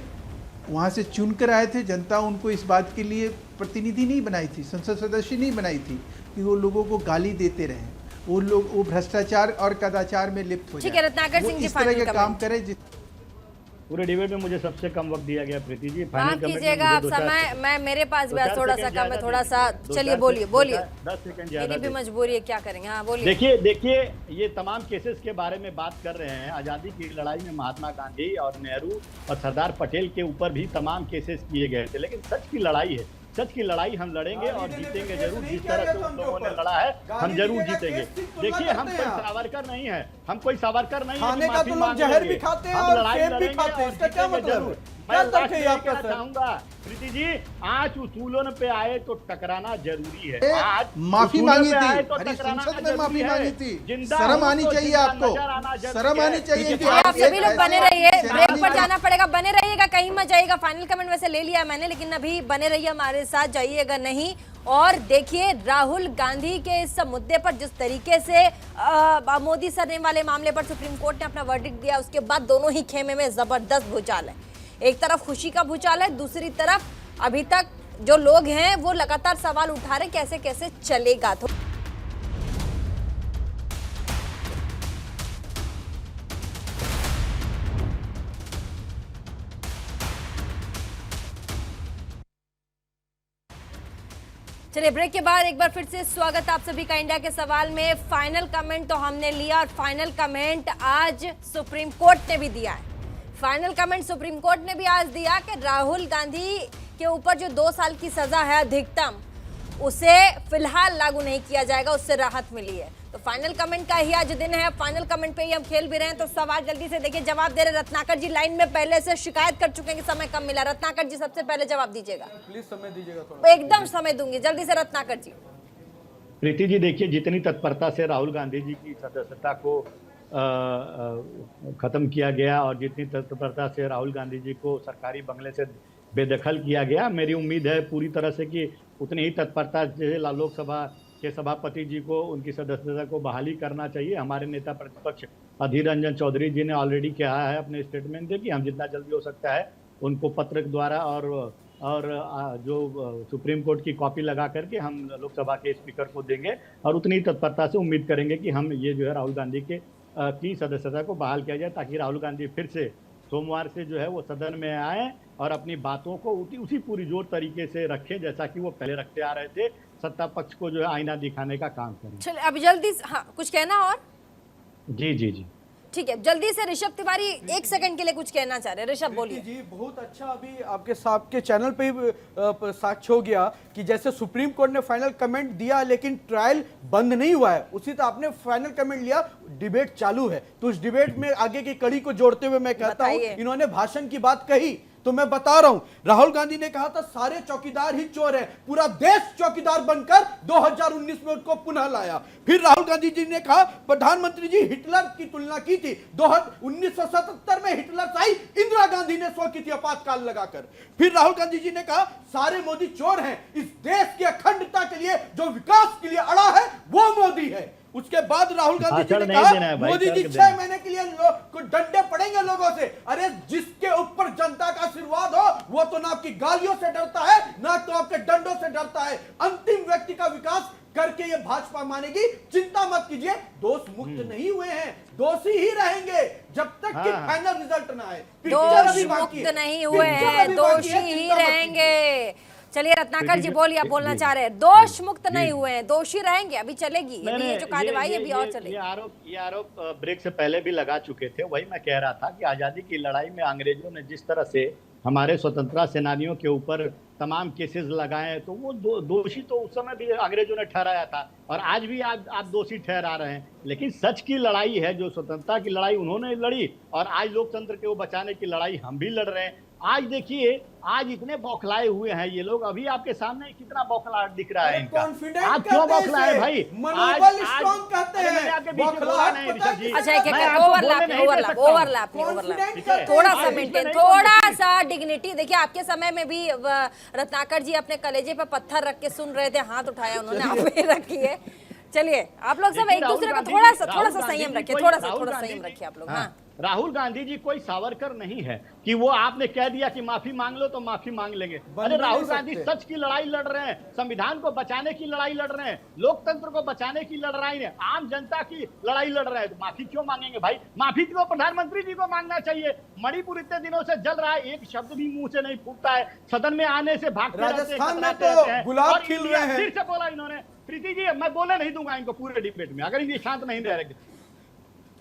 वहाँ से चुनकर आए थे, जनता उनको इस बात के लिए प्रतिनिधि नहीं बनाई थी, संसद सदस्य नहीं बनाई थी कि वो लोगों को गाली देते रहे, वो लोग वो भ्रष्टाचार और कदाचार में लिप्त हो जाए। रत्नाकर सिंह जी इस तरह के काम करें जिस पूरे डिबेट में मुझे सबसे कम वक्त दिया गया। प्रीति जी माफ कीजिएगा, आप समय, मैं मेरे पास भी थोड़ा सा कम है, थोड़ा सा चलिए बोलिए 10 सेकंड ज्यादा मेरी भी मजबूरी है, क्या करेंगे। हाँ बोलिए। देखिए ये तमाम केसेस के बारे में बात कर रहे हैं। आज़ादी की लड़ाई में महात्मा गांधी और नेहरू और सरदार पटेल के ऊपर भी तमाम केसेस किए गए थे, लेकिन सच की लड़ाई है, सच की लड़ाई हम लड़ेंगे और जीतेंगे जरूर। जिस तरह से उन लोगों ने लड़ा है हम जरूर जीतेंगे। देखिए, हम कोई सावरकर नहीं है, हम कोई सावरकर नहीं है, खाने का तो लोग जहर भी खाते हैं और सेब भी खाते हैं, इसका क्या मतलब? क्या मैं तर्क है लास्ट में आपका कहना सर? चाहूंगा प्रीति जी, आज उसूलों पे आए तो टकराना जरूरी है। आज माफी उसूलों मांगी पे आए थी, तो अरे टकराना संसद में जरूरी माफी है। मांगी थी, जिंदा शर्म हूं आनी तो चाहिए जिंदा आपको, नजर आना जरूरी शर्म आनी है। चाहिए कि आप एक सभी लोग बने रहिए, ब्रेक पर सेनानी जाना पड़ेगा, बने रहिएगा, कहीं मत जाइएगा। फाइनल कमेंट वैसे ले लिया है मैंने, लेकिन अभी बने रहिए हमारे साथ, जाइएगा नहीं। और देखिए राहुल गांधी के इस मुद्दे पर जिस तरीके से मोदी सरनेम वाले मामले पर सुप्रीम कोर्ट ने अपना वर्डिक्ट दिया, उसके बाद दोनों ही खेमे में जबरदस्त भूचाल है। एक तरफ खुशी का भूचाल है, दूसरी तरफ अभी तक जो लोग हैं वो लगातार सवाल उठा रहे कैसे कैसे चलेगा। तो चलिए ब्रेक के बाद एक बार फिर से स्वागत आप सभी का इंडिया के सवाल में। फाइनल कमेंट तो हमने लिया और फाइनल कमेंट आज सुप्रीम कोर्ट ने भी दिया है। फाइनल कमेंट सुप्रीम कोर्ट ने भी आज दिया कि राहुल गांधी के ऊपर जो 2 साल की सजा है अधिकतम, उसे फिलहाल लागू नहीं किया जाएगा, उससे राहत मिली है। तो फाइनल कमेंट का ही आज दिन है। फाइनल कमेंट पे ही हम खेल भी रहे हैं, तो सवाल जल्दी से देखिए जवाब दे रहे रत्नाकर जी लाइन में पहले से शिकायत कर चुके हैं कि समय कम मिला। रत्नाकर जी सबसे पहले जवाब दीजिएगा। प्लीज समय दीजिएगा थोड़ा। एकदम समय दूंगी, जल्दी से रत्नाकर जी। प्रीति जी देखिए, जितनी तत्परता से राहुल गांधी जी की सदस्यता को खत्म किया गया और जितनी तत्परता से राहुल गांधी जी को सरकारी बंगले से बेदखल किया गया, मेरी उम्मीद है पूरी तरह से कि उतनी ही तत्परता से लोकसभा के सभापति जी को उनकी सदस्यता को बहाली करना चाहिए। हमारे नेता प्रतिपक्ष अधीर रंजन चौधरी जी ने ऑलरेडी कहा है अपने स्टेटमेंट में कि हम जितना जल्दी हो सकता है उनको पत्र द्वारा और जो सुप्रीम कोर्ट की कॉपी लगा करके हम लोकसभा के स्पीकर को देंगे और उतनी तत्परता से उम्मीद करेंगे कि हम ये जो है राहुल गांधी के की सदस्यता को बहाल किया जाए, ताकि राहुल गांधी फिर से सोमवार से जो है वो सदन में आए और अपनी बातों को उसी पूरी जोर तरीके से रखें जैसा कि वो पहले रखते आ रहे थे। सत्ता पक्ष को जो है आईना दिखाने का काम करें। चलिए अभी जल्दी हाँ कुछ कहना और? जी जी जी ठीक है, जल्दी से ऋषभ तिवारी 1 सेकंड के लिए कुछ कहना चाह रहे हैं। ऋषभ बोलिए। जी बहुत अच्छा, अभी आपके चैनल पे ही साक्ष्य हो गया कि जैसे सुप्रीम कोर्ट ने फाइनल कमेंट दिया लेकिन ट्रायल बंद नहीं हुआ है, उसी तरह आपने फाइनल कमेंट लिया, डिबेट चालू है। तो उस डिबेट में आगे की कड़ी को जोड़ते हुए मैं कहता हूं, इन्होंने भाषण की बात कही तो मैं बता रहा हूं, राहुल गांधी ने कहा था सारे चौकीदार ही चोर हैं, पूरा देश चौकीदार बनकर 2019 में उनको पुनः लाया। फिर राहुल गांधी जी ने कहा प्रधानमंत्री जी हिटलर की तुलना की थी, 1977 में हिटलर से आई इंदिरा गांधी ने सो की थी आपातकाल लगाकर। फिर राहुल गांधी जी ने कहा सारे मोदी चोर हैं, इस देश की अखंडता के लिए जो विकास के लिए अड़ा है वो मोदी है। उसके बाद राहुल गांधी जी ने कहा मोदी जी 6 महीने के लिए डंडे पड़ेंगे लोगों से। अरे जिसके ऊपर जनता का आशीर्वाद हो वो तो ना आपकी गालियों से डरता है ना तो आपके डंडों से डरता है। अंतिम व्यक्ति का विकास करके ये भाजपा मानेगी, चिंता मत कीजिए। दोष मुक्त नहीं हुए हैं, दोषी ही रहेंगे जब तक कि फाइनल रिजल्ट ना आए। दोष मुक्त नहीं हुए हैं, दोषी ही रहेंगे। चलिए रत्नाकर जी बोलिए, आप बोलना चाह रहे हैं। दोष मुक्त नहीं हुए हैं, दोषी रहेंगे, अभी चलेगी ये जो कार्यवाही अभी और चलेगी। ये आरोप ब्रेक से पहले भी लगा चुके थे। वही मैं कह रहा था कि आजादी की लड़ाई में अंग्रेजों ने जिस तरह से हमारे स्वतंत्रता सेनानियों के ऊपर तमाम केसेस लगाए, तो वो दोषी तो उस समय भी अंग्रेजों ने ठहराया था और आज भी आप दोषी ठहरा रहे हैं। लेकिन सच की लड़ाई है, जो स्वतंत्रता की लड़ाई उन्होंने लड़ी और आज लोकतंत्र को बचाने की लड़ाई हम भी लड़ रहे हैं। आज देखिए, आज इतने बौखलाए हुए हैं ये लोग, अभी आपके सामने कितना बौखलाहट दिख रहा है इनका। आज क्यों बौखलाए भाई? मनोबल स्ट्रांग कहते हैं। मैंने आपके बीच में बोला नहीं ऋषभ जी। अच्छा ओवरलैप थोड़ा सा मेंटेन, थोड़ा सा डिग्निटी। देखिए आपके समय में भी रत्नाकर जी अपने कलेजे पे पत्थर रख के सुन रहे थे, हाथ उठाया उन्होंने, आप भी रखी है। चलिए आप लोग सब एक दूसरे का थोड़ा सा संयम रखिए, थोड़ा संयम रखिए आप लोग। हाँ राहुल गांधी जी कोई सावरकर नहीं है कि वो आपने कह दिया कि माफी मांग लो तो माफी मांग लेंगे। अरे राहुल गांधी सच की लड़ाई लड़ रहे हैं, संविधान को बचाने की लड़ाई लड़ रहे हैं, लोकतंत्र को बचाने की लड़ाई है, आम जनता की लड़ाई लड़ रहे हैं। तो माफी क्यों मांगेंगे भाई? माफी तो प्रधानमंत्री जी को मांगना चाहिए। मणिपुर इतने दिनों से जल रहा है, एक शब्द भी मुंह से नहीं फूटता है, सदन में आने से भागते राजस्थान में तो गुलाब खिल रहे हैं। फिर से बोला इन्होंने। प्रीति जी मैं बोलने नहीं दूंगा इनको पूरे डिबेट में अगर ये शांत नहीं रहेंगे।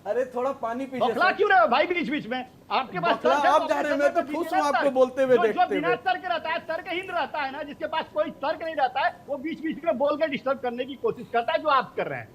अरे थोड़ा पानी पीजिए। बौखला क्यों रहे हो भाई बीच बीच में? आपके पास आप जा रहे हैं, मैं तो खुश हूं आपको बोलते हुए देखते हुए। जो बिना तर्क रहता है, तर्कहीन रहता है ना, जिसके पास कोई तर्क नहीं रहता है, वो बीच बीच में बोल के डिस्टर्ब करने की कोशिश करता है, जो आप कर रहे हैं।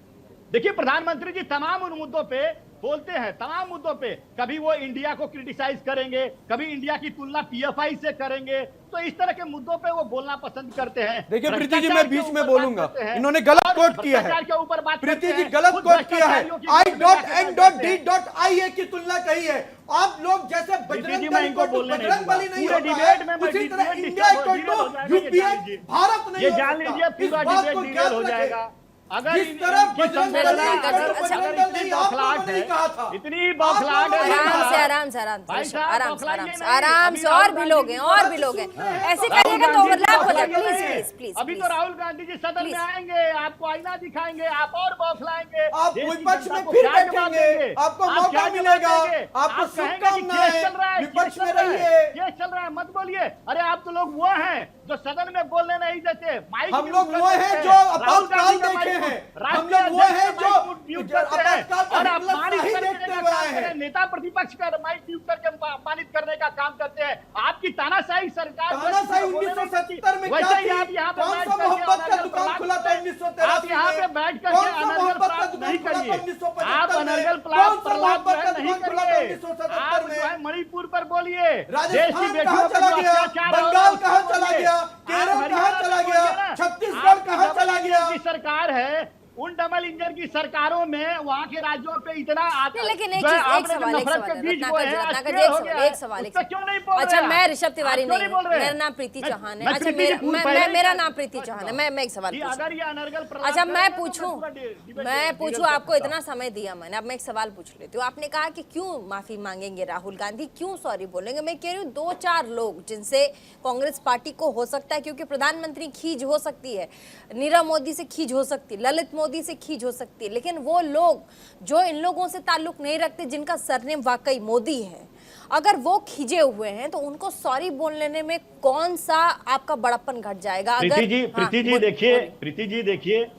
देखिए प्रधानमंत्री जी तमाम उन मुद्दों पे बोलते हैं तमाम मुद्दों पे, कभी वो इंडिया को क्रिटिसाइज करेंगे, कभी इंडिया की तुलना पीएफआई से करेंगे, तो इस तरह के मुद्दों पे वो बोलना पसंद करते हैं। देखिए प्रीति जी, भ्रष्टाचार मैं के बीच में ऊपर बोलूंगा, बात करते हैं। इन्होंने गलत और कोट किया है। भ्रष्टाचार के ऊपर बात प्रीति करते जी हैं। गलत खुद कोट किया है, भ्रष्टाचारियों की I.N.D.IA की तुलना कही है। आप लोग जैसे प्रीति जी, बजरंग मैं बली इनको को बोलने नहीं बजरंग बली दूंगा। नहीं पूरे होता डिबेट है, में मैं उसी तरह डिबेट इंडिया डिस्टर्ब इक्वल हो टू जाएगा, ये यूपीए जान लीजिए। भारत नहीं ये हो जान सकता। लीजिए, इस पूरा बात डिबेट को डिटेल याद हो रखें। जाएगा। अगर जिस तरह इनकी बजरंग संवेदना बली अगर- इक्वल टू अच्छा, बजरंग इतनी बली आप बौखलाहट लोगों ने है, नहीं कहा था। इतनी बौखलाहट है, आराम से भाई आराम से आराम से साहब, आराम से बौखलाइए आराम से नहीं। आराम अभी से, और राहुल भी गांधी लोग हैं, जी और बात भी लोग हैं, सुन रहे हैं। ऐसे राहुल करिएगा तो गांधी ओवरलैप हो जाए। बौखलाइए प्लीज नहीं। प्लीज प्लीज अभी तो राहुल गांधी जी सदन में आएंगे, आपको आईना दिखाएंगे, आप और बौखलाएंगे। आप देश की विपक्ष जनता में को फिर क्या जवाब बैठेंगे, देंगे? आपको आप मौका क्या जवाब मिलेगा, देंगे? आपको आप कहेंगे कि शुभकामनाएं, केस चल रहा है, विपक्ष केस में चल रहा है, रहिए। केस चल रहा है, मत बोलिए। अरे आप तो लोग वो हैं जो सदन में बोलने नहीं देते, माइक हम म्यूट लोग कर वो देते हैं जो राहुल आपातकाल गांधी का देखे माइक हैं। म्यूट, हम राष्ट्रीय लोग वो हैं अध्यक्ष का जो माइक म्यूट करते हैं आपातकाल का और मतलब अपमानित सही करने देखते का हुए काम आए करते हैं। हैं। नेता प्रतिपक्ष का माइक म्यूट करके अपमानित करने का काम करते हैं। आपकी तानाशाही सरकार तानाशाही बोलने नहीं देती। 1970 में क्या वैसे ही थी? आप यहाँ पे कौन बैठ सा करके मोहब्बत का अनर्गल दुकान प्लाट खुला था पे- 1983 आप यहाँ पे बैठ करके कौन सा अनर्गल मोहब्बत का प्लाट दुकान नहीं खुला था करिए। 1975 आप में? अनर्गल कौन सा प्रलाप मोहब्बत का नहीं दुकान खुला था करिए। 1977 आप में? जो है मणिपुर पर बोलिए, देश की राजस्थान बेटियों कहाँ पर चला जो गया, अत्याचार हो रहा है बंगाल उसको कहाँ चला बोलिए। गया, आप केरल हरियाणा कहाँ में चला बोलिए गया, ना। छत्तीसगढ़ आपकी कहाँ डबल चला इंजन गया? की सरकार है, उन डबल इंजन की सरकारों में वहाँ के राज्यों पे इतना नहीं, लेकिन एक जो है चीज, एक आपने जो सवाल नफरत के है, बीज रत्नाकर बोए जी, हैं, रत्नाकर आज जी, हो गया है। एक सवाल उस पे क्यों नहीं बोल अच्छा, रहे मैं आप? ऋषभ तिवारी आप क्यों नहीं बोल हूँ, रहे? मेरा नाम प्रीति चौहान है। मैं अच्छा, प्रीति जी पूछ पहले मेरा ही- नाम प्रीति चौहान है। मैं एक सवाल कि पूछूं, अगर ये अनर्गल प्रलाप अच्छा मैं करेगा तो पूछूं, पूरा डिबेट मैं डिबेट पूछूं, कर आपको सकता इतना समय दिया मैंने, अब मैं एक सवाल पूछ लेती हूँ। आपने कहा कि क्यों माफी मांगेंगे राहुल गांधी, क्यों सॉरी बोलेंगे। मैं कह रही हूँ 2-4 लोग जिनसे कांग्रेस पार्टी को हो सकता है, क्योंकि प्रधानमंत्री खींच हो सकती है, नीरव मोदी से खींच हो सकती है, ललित मोदी से खींच हो सकती है, लेकिन वो लोग जो इन लोगों से ताल्लुक नहीं रखते, जिनका सरनेम वाकई मोदी है, अगर वो खींचे हुए हैं तो उनको सॉरी बोल लेने में कौन सा आपका बड़प्पन घट जाएगा। अगर प्रीति जी देखिए, प्रीति जी देखिए,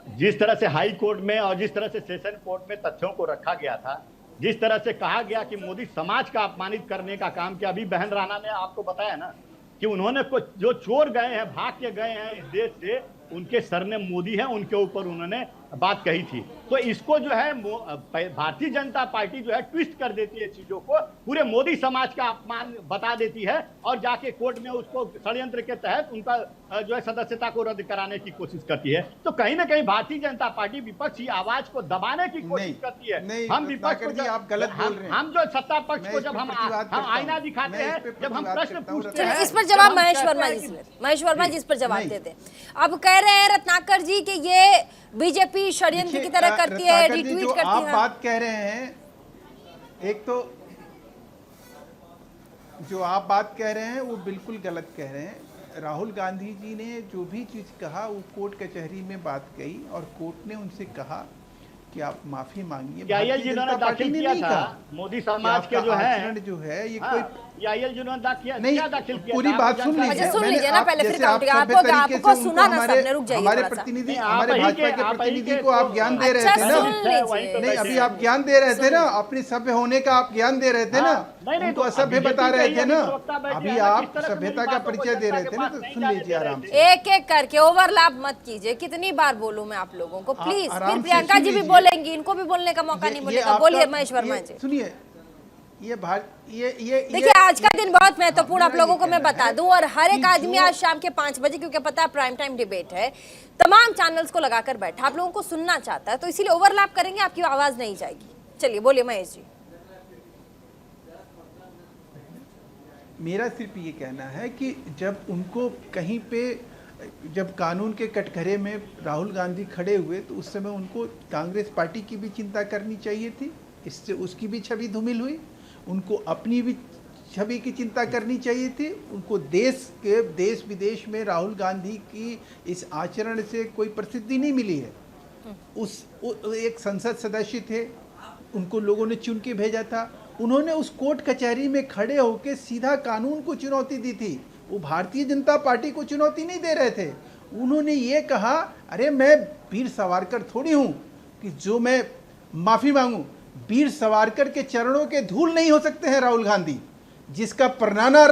जिस तरह से हाई कोर्ट में और जिस तरह से सेशन कोर्ट में तथ्यों को रखा गया था, जिस तरह से कहा गया कि मोदी समाज का अपमानित करने का काम किया, अभी बहन राणा ने आपको बताया ना कि उन्होंने जो चोर गए हैं, भाग के गए हैं इस देश से, उनके सरनेम मोदी है, उनके ऊपर उन्होंने बात कही थी। तो इसको जो है भारतीय जनता पार्टी जो है ट्विस्ट कर देती है चीजों को, पूरे मोदी समाज का अपमान बता देती है और जाके कोर्ट में उसको षड्यंत्र के तहत उनका जो है सदस्यता को रद्द कराने की कोशिश करती है। तो कहीं ना कहीं भारतीय जनता पार्टी विपक्ष की आवाज को दबाने की कोशिश करती है। नहीं, हम विपक्ष को जी, आप गलत बोल रहे हैं। हम जो सत्ता पक्ष मैं को इस जब पे हम प्रतिवाद करता हूं। आईना दिखाते मैं इस हैं, पे जब हम प्रतिवाद प्रश्न करता हूं। पूछते चलो हैं, इस पर जब जवाब हम महेश कहते वर्मा हैं जी कि- महेश वर्मा जी इस पर जवाब नहीं। देते हैं। अब कह रहे हैं रत्नाकर जी कि ये बीजेपी षड्यंत्र की देखिए, तरह करती है, रत्नाकर जी, रिट्वीट जो करती आप है। बात कह रहे हैं, एक तो जो आप बात कह रहे हैं वो बिल्कुल गलत कह रहे हैं। राहुल गांधी जी ने जो भी चीज़ कहा वो कोर्ट कचहरी में बात कही और कोर्ट ने उनसे कहा कि आप माफी मांगिए। क्या ये भारतीय जिन्होंने जनता पार्टी दाखिल ने किया नहीं था, कहा मोदी कि समाज के आपका जो है आचरण जो है ये हाँ, कोई ये आईएल जिन्होंने नहीं, दाखिल किया पूरी था, बात सुन जानकारी लीजिए। अच्छा, सुन मैंने लीजिए ना आप- पहले, फिर जैसे काउंटिंग। आप आपको सभ्य तरीके आपको से सुना उनको ना सबने, रुक जाइए हमारे थोड़ा सा। प्रतिनिधि, नहीं, आप हमारे ही भाजपा के- के आप ही प्रतिनिधि के को आप तो- ज्ञान दे रहे अच्छा, थे ना। सुन लीजिए। नहीं, अभी आप ज्ञान दे रहे थे ना, अपनी सभ्य होने का आप ज्ञान दे रहे थे ना, नहीं, उनको तो असभ्य बीजेपी बता रहे के थे ही ना। प्रवक्ता बैठे अभी हैं ना, आप किस तरह से सभ्यता मेरी का बातों को परिचय दे जनता रहे के थे ना, पास तो नहीं सुन जाने लीजिए दे रहे आराम थे। से। एक एक करके ओवरलैप मत कीजिए। कितनी बार बोलूं मैं आप लोगों को, प्लीज। आराम फिर से प्रियंका सुन जी भी लीजिए। बोलेंगी, इनको भी बोलने का मौका नहीं मिलेगा। बोलिए महेश वर्मा जी। सुनिए, ये देखिए, आज का दिन बहुत महत्वपूर्ण आप लोगों को मैं बता दूं, और हर एक आदमी आज शाम के 5 बजे, क्योंकि पता है प्राइम टाइम डिबेट है, तमाम चैनल्स को लगाकर बैठा, आप लोगों को सुनना चाहता है, तो इसीलिए ओवरलैप करेंगे, आपकी आवाज नहीं जाएगी। चलिए बोलिए महेश जी। मेरा सिर्फ ये कहना है कि जब उनको कहीं पे, जब कानून के कटघरे में राहुल गांधी खड़े हुए तो उस समय उनको कांग्रेस पार्टी की भी चिंता करनी चाहिए थी, इससे उसकी भी छवि धूमिल हुई। उनको अपनी भी छवि की चिंता करनी चाहिए थी। उनको देश विदेश में राहुल गांधी की इस आचरण से कोई प्रसिद्धि नहीं मिली है। एक संसद सदस्य थे, उनको लोगों ने चुन के भेजा था। उन्होंने उस कोर्ट कचहरी में खड़े होकर सीधा कानून को चुनौती दी थी। वो भारतीय जनता पार्टी को चुनौती नहीं दे रहे थे। उन्होंने ये कहा, अरे मैं वीर सावरकर थोड़ी हूँ कि जो मैं माफ़ी मांगूं। वीर सावरकर के चरणों के धूल नहीं हो सकते हैं राहुल गांधी, जिसका परनाना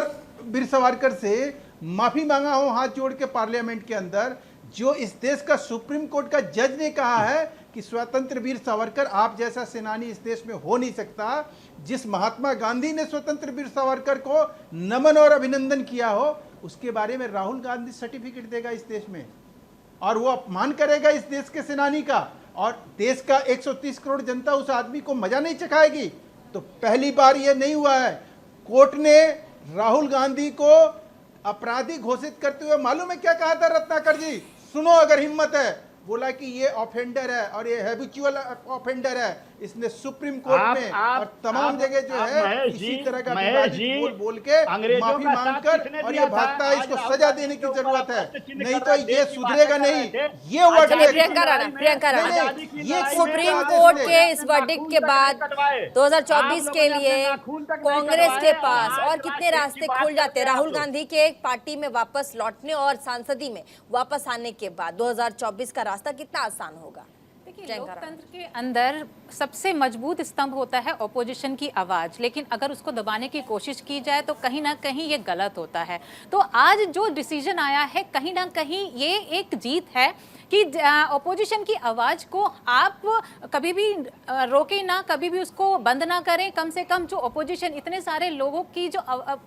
वीर सावरकर से माफ़ी मांगा हो हाथ जोड़ के पार्लियामेंट के अंदर, जो इस देश का सुप्रीम कोर्ट का जज ने कहा है कि स्वतंत्र वीर सावरकर आप जैसा सेनानी इस देश में हो नहीं सकता, जिस महात्मा गांधी ने स्वतंत्र वीर सावरकर को नमन और अभिनंदन किया हो, उसके बारे में राहुल गांधी सर्टिफिकेट देगा इस देश में, और वो अपमान करेगा इस देश के सेनानी का, और देश का 130 करोड़ जनता उस आदमी को मजा नहीं चखाएगी। तो पहली बार ये नहीं हुआ है। कोर्ट ने राहुल गांधी को अपराधी घोषित करते हुए मालूम है क्या कहा था रत्नाकर जी? सुनो अगर हिम्मत है, बोला कि ये ऑफेंडर है और ये हैबिचुअल ऑफेंडर है। इसने सुप्रीम कोर्ट में और तमाम जगह जो है इसी तरह का विवादित बोल के माफी मांगकर और ये भागता है, इसको सजा देने की जरूरत है, नहीं तो ये सुधरेगा नहीं। ये प्रियंका राणा, ये सुप्रीम कोर्ट के इस वर्डिक्ट के बाद 2024 के लिए कांग्रेस के पास और कितने रास्ते खुल जाते हैं राहुल गांधी के पार्टी में वापस लौटने और सांसदी में वापस आने के बाद? 2024 का रास्ता कितना आसान होगा? देखिए, लोकतंत्र के अंदर सबसे मजबूत स्तंभ होता है ऑपोजिशन की आवाज, लेकिन अगर उसको दबाने की कोशिश की जाए तो कहीं ना कहीं ये गलत होता है। तो आज जो डिसीजन आया है, कहीं ना कहीं ये एक जीत है कि ऑपोजिशन की आवाज को आप कभी भी रोके ना, कभी भी उसको बंद ना करें। कम से कम जो ऑपोजिशन, इतने सारे लोगों की जो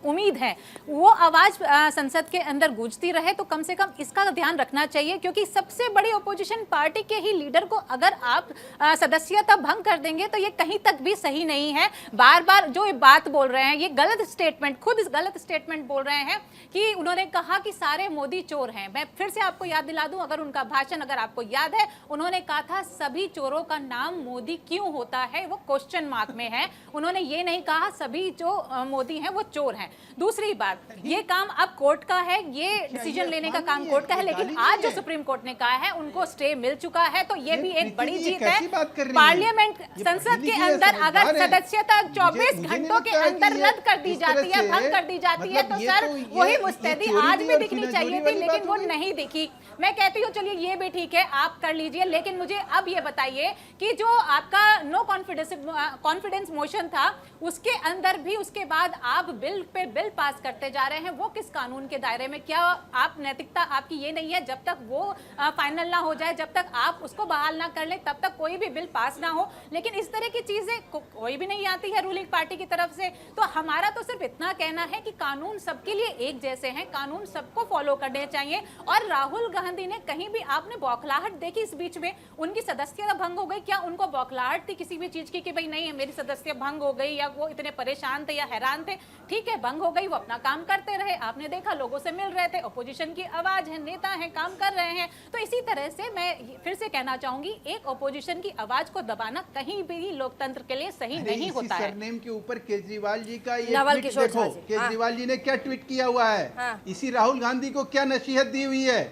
उम्मीद है, वो आवाज संसद के अंदर गूंजती रहे, तो कम से कम इसका ध्यान रखना चाहिए, क्योंकि सबसे बड़ी ऑपोजिशन पार्टी के ही लीडर को अगर आप सदस्यता भंग कर देंगे तो ये कहीं तक भी सही नहीं है। बार बार जो ये बात बोल रहे हैं, ये गलत स्टेटमेंट, खुद इस गलत स्टेटमेंट बोल रहे हैं कि उन्होंने कहा कि सारे मोदी चोर हैं। मैं फिर से आपको याद दिला दूं, अगर उनका भाषण अगर आपको याद है, उन्होंने कहा था सभी चोरों का नाम मोदी क्यों होता है, वो क्वेश्चन मार्क में है। उन्होंने ये नहीं कहा सभी जो मोदी हैं वो चोर हैं। दूसरी बात, ये काम अब कोर्ट का है, ये डिसीजन लेने का काम कोर्ट का है, लेकिन आज जो सुप्रीम कोर्ट ने कहा है उनको स्टे मिल चुका है, तो ये भी एक बड़ी जीत है। पार्लियामेंट, संसद के अंदर अगर सदस्यता 24 घंटों के अंदर रद्द कर दी जाती है, भंग कर दी जाती है, तो सर वही मुस्तैदी आज भी दिखनी चाहिए थी, लेकिन वो नहीं दिखी। मैं कहती हूँ चलिए ये भी ठीक है, आप कर लीजिए, लेकिन मुझे अब ये बताइए कि जो आपका नो कॉन्फिडेंस मोशन था, उसके अंदर भी उसके बाद आप बिल पे बिल पास करते जा रहे हैं, वो किस कानून के दायरे में? क्या आप नैतिकता आपकी ये नहीं है, जब तक वो फाइनल ना हो जाए, जब तक आप उसको बहाल ना कर ले, तब तक कोई भी बिल पास ना हो? लेकिन इस तरह की चीजें कोई भी नहीं आती है रूलिंग पार्टी की तरफ से। तो हमारा तो सिर्फ इतना कहना है कि कानून सबके लिए एक जैसे हैं, कानून सबको फॉलो करने चाहिए। और राहुल गांधी ने कहीं भी, आपने बौखलाहट देखी इस बीच में, उनकी सदस्यता भंग हो गई, क्या उनको बौखलाहट थी किसी भी चीज की कि भाई नहीं मेरी सदस्यता भंग हो गई, या वो इतने परेशान थे या हैरान थे? ठीक है, भंग हो गई, वो अपना काम करते रहे, आपने देखा लोगों से मिल रहे थे, ऑपोजिशन की आवाज है, नेता है, काम कर रहे हैं। तो इसी तरह से मैं फिर से कहना चाहूंगी, एक ऑपोजिशन की आवाज को दबाना कहीं भी लोकतंत्र के लिए सही नहीं होता है। सरनेम के ऊपर केजरीवाल जी का ये नवल ट्वीट किशोर देखो, केजरीवाल जी ने क्या ट्वीट किया हुआ है, इसी राहुल गांधी को क्या नसीहत दी हुई है।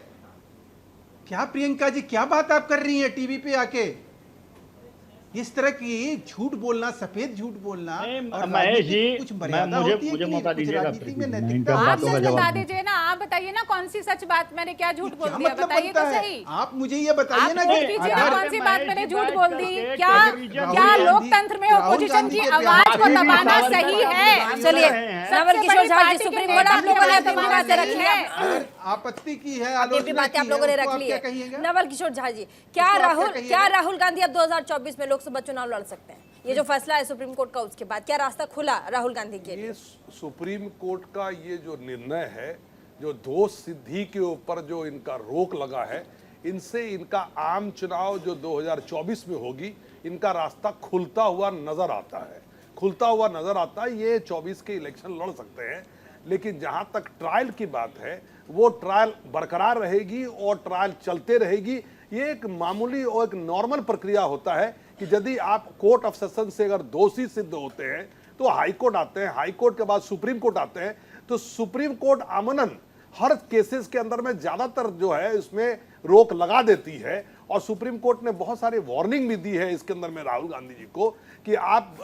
क्या प्रियंका जी, क्या बात आप कर रही हैं टीवी पे आके? इस तरह की झूठ बोलना, सफेद झूठ बोलना, और महेश जी, कुछ मर्यादा होती है मुझे मौका दीजिएगा। राजनीति में नैतिकता आप सच बता दीजिए ना, आप बताइए ना कौन सी सच बात, मैंने क्या झूठ बोल दिया, बताइए तो सही। आप मुझे ये बताइए ना कि कौन सी बात मैंने झूठ बोल दी? क्या लोकतंत्र में ऑपोजिशन की आवाज को दबाना सही है? चलिए, नवल किशोर झा जी, सुप्रीम कोर्ट आप लोगों ने अपनी बातें रखी है, अगर आपत्ति की है, अपनी बातें आप लोगों ने रख ली है। नवल किशोर झा जी, क्या राहुल गांधी अब 2024 में लोकसभा चुनाव लड़ सकते हैं? ये जो फैसला है सुप्रीम कोर्ट का, उसके बाद क्या रास्ता खुला राहुल गांधी के लिए? ये सुप्रीम कोर्ट का ये जो निर्णय है, जो दोष सिद्धि के ऊपर जो इनका रोक लगा है, इनसे इनका आम चुनाव जो 2024 में होगी, इनका रास्ता खुलता हुआ नजर आता है, खुलता हुआ नजर आता है। ये 24 के इलेक्शन लड़ सकते हैं, लेकिन जहां तक ट्रायल की बात है, वो ट्रायल बरकरार रहेगी और ट्रायल चलते रहेगी। ये एक मामूली और एक नॉर्मल प्रक्रिया होता है कि यदि आप कोर्ट ऑफ सेशन से अगर दोषी सिद्ध होते हैं तो हाई कोर्ट आते हैं, हाई कोर्ट के बाद सुप्रीम कोर्ट आते हैं, तो सुप्रीम कोर्ट अमनन हर केसेस के अंदर में ज्यादातर जो है इसमें रोक लगा देती है। और सुप्रीम कोर्ट ने बहुत सारी वार्निंग भी दी है इसके अंदर में राहुल गांधी जी को कि आप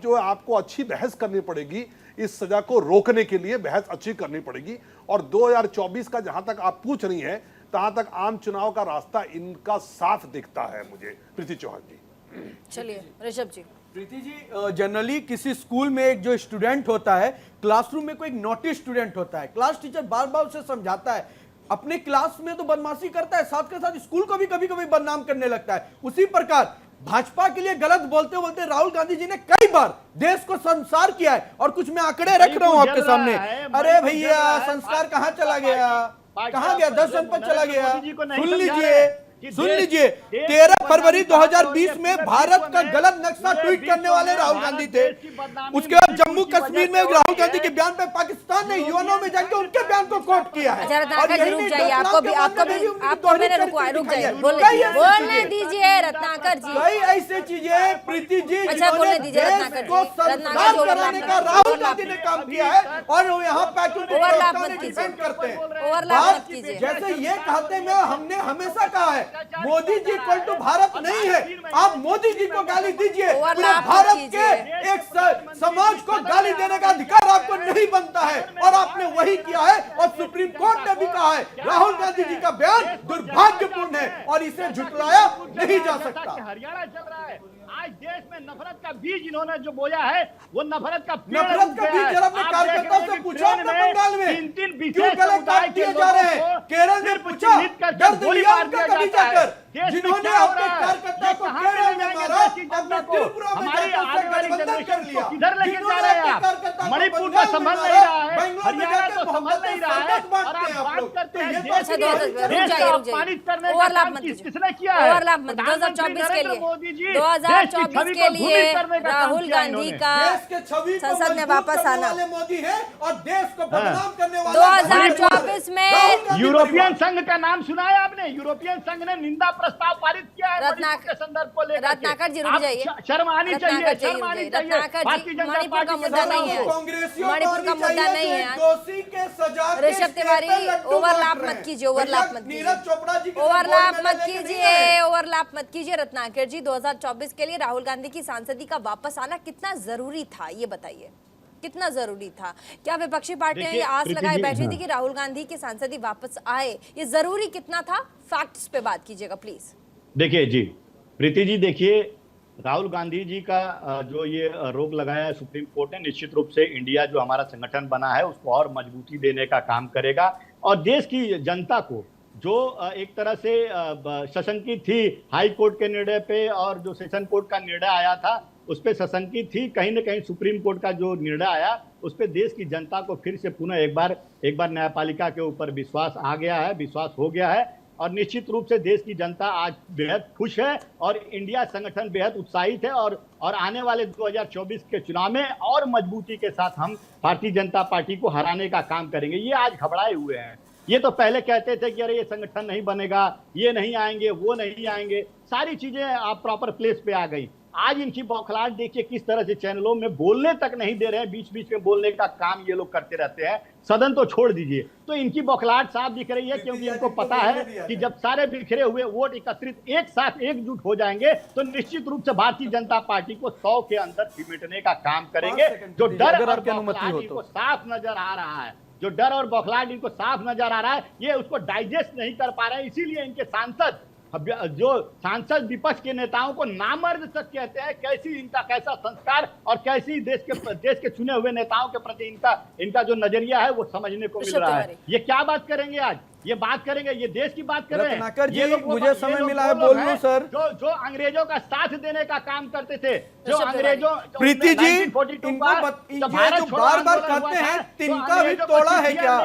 जो है, आपको अच्छी बहस करनी पड़ेगी, इस सजा को रोकने के लिए बहस अच्छी करनी पड़ेगी। और 2024 का जहां तक आप पूछ रही हैं, तहां तक आम चुनाव का रास्ता इनका साफ दिखता है मुझे। प्रीति चौहान जी। चलिए ऋषभ जी। प्रीति जी, जनरली किसी स्कूल में एक जो स्टूडेंट होता है, क्लासरूम में कोई नॉटी स्टूडेंट होता है, क्लास टीचर बार बार उसे समझाता है, अपने क्लास में तो बदमाशी करता है, साथ के साथ स्कूल को भी कभी कभी बदनाम करने लगता है। उसी प्रकार भाजपा के लिए गलत बोलते बोलते राहुल गांधी जी ने कई बार देश को संस्कार किया है। और कुछ मैं आंकड़े रख रहा हूं आपके सामने। अरे भैया, संस्कार कहां चला गया, कहां गया? 10 जनपद चला गया। सुन लीजिए 13 फरवरी 2020 में भारत का गलत नक्शा ट्वीट करने वाले राहुल गांधी थे। उसके बाद जम्मू कश्मीर में राहुल गांधी के बयान पे पाकिस्तान ने यूएनओ में जाकर उनके बयान को कोट किया है। रत्नाकर जी रुक जाइए, आपको मैंने रुक जाइए, बोलने दीजिए रत्नाकर जी। कई ऐसी चीजें प्रीति जी अच्छा, बोलने दीजिए रत्नाकर जी। को संस्कार कराने का राहुल गांधी ने काम किया है और यहाँ ओवरलैप मत कीजिए, करते हैं। ओवरलैप मत कीजिए। जैसे ये कहते में हमने हमेशा कहा है मोदी जी इक्वल टू भारत नहीं है। आप मोदी जी को गाली दीजिए, पूरे भारत के एक समाज को गाली देने का अधिकार आपको नहीं बनता है और आपने वही किया है। और सुप्रीम कोर्ट ने भी कहा है राहुल गांधी जी का बयान दुर्भाग्यपूर्ण है और इसे झुटलाया नहीं जा सकता। हरियाणा चल रहा है आज देश में नफरत का बीज इन्होंने जो बोया है वो नफरत का बीज जरा अपने कार्यकर्ताओं से पूछो अपने बंगाल में क्यों गलत काम किए जा रहे हैं। केरल में पूछा दर्द लिया उनका कभी जाकर, जिन्होंने अपने कार्यकर्ताओं को केरल में मारा, अपने त्रिपुरा में जाकर गठबंधन कर लिया, किधर लेके जा रहे हैं आप? मणिपुर का संभल नहीं रहा है, हरियाणा तो संभल नहीं रहा है और आप बात करते हैं देश का अपमानित करने का काम किसने किया है? ओवरलैप मत। 2024 के लिए 2024 के लिए राहुल गांधी का संसद में वापस आना, मोदी है और देश को बदनाम करने वाला 2024 में यूरोपियन संघ का नाम सुना है आपने? यूरोपियन संघ ने निंदा प्रस्ताव पारित किया है रत्नाकर के संदर्भ को लेकर। रत्नाकर जी रुक जाइए, शर्म आनी चाहिए, शर्म आनी चाहिए। रत्नाकर जी मणिपुर का मुद्दा नहीं है, मणिपुर का मुद्दा नहीं है। दोषी के सजा ऋषभ तिवारी ओवरलैप मत कीजिए, ओवरलैप मत कीजिए, ओवरलैप मत कीजिए, ओवरलैप मत कीजिए। रत्नाकर जी 2024 के लिए राहुल गांधी की सांसदी का वापस आना कितना जरूरी था, ये बताइए कितना जरूरी था? क्या विपक्षी पार्टियां ये आस लगाए बैठी थी कि राहुल गांधी की सांसदी वापस आए? ये जरूरी कितना था? फैक्ट्स पे बात कीजिएगा प्लीज। देखिए जी प्रीति जी, देखिए राहुल गांधी जी का जो ये रोक लगाया है सुप्रीम कोर्ट ने, निश्चित रूप से इंडिया जो हमारा संगठन बना है उसको और मजबूती देने का काम करेगा और देश की जनता को जो एक तरह से सशंकित थी हाई कोर्ट के निर्णय पे और जो सेशन कोर्ट का निर्णय आया था उस पर सशंकित थी, कहीं ना कहीं सुप्रीम कोर्ट का जो निर्णय आया उस पर देश की जनता को फिर से पुनः एक बार न्यायपालिका के ऊपर विश्वास आ गया है, विश्वास हो गया है और निश्चित रूप से देश की जनता आज बेहद खुश है और इंडिया संगठन बेहद उत्साहित है और आने वाले 2024 के चुनाव में और मजबूती के साथ हम भारतीय जनता पार्टी को हराने का काम करेंगे। ये आज घबराए हुए हैं। ये तो पहले कहते थे कि अरे ये संगठन नहीं बनेगा, ये नहीं आएंगे, वो नहीं आएंगे, सारी चीजें आप प्रॉपर प्लेस पे आ गई। आज इनकी बौखलाहट देखिए किस तरह से चैनलों में बोलने तक नहीं दे रहे हैं, बीच बीच में बोलने का काम ये लोग करते रहते हैं, सदन तो छोड़ दीजिए। तो इनकी बौखलाहट साफ दिख रही है क्योंकि इनको पता है कि जब सारे बिखरे हुए वोट एकत्रित एक साथ एकजुट हो जाएंगे तो निश्चित रूप से भारतीय जनता पार्टी को 100 के अंदर सिमटने का काम करेंगे। जो डर और बौखलाहट इनको साफ नजर आ रहा है, जो डर और बौखलाहट इनको साफ नजर आ रहा है, ये उसको डाइजेस्ट नहीं कर पा रहे हैं। इसीलिए इनके सांसद जो सांसद विपक्ष के नेताओं को नामर्द तक कहते हैं। कैसी इनका कैसा संस्कार और कैसी देश के चुने हुए नेताओं के प्रति इनका जो नजरिया है वो समझने को मिल रहा है। ये क्या बात करेंगे आज? ये बात करेंगे, ये देश की बात कर रहे हैं। रत्नाकर जी मुझे समय मिला है बोल लूं सर। जो अंग्रेजों का साथ देने का काम करते थे, जो अंग्रेजों प्रीति जी इनको जो बार बार कहते हैं तिनका भी तोड़ा है क्या?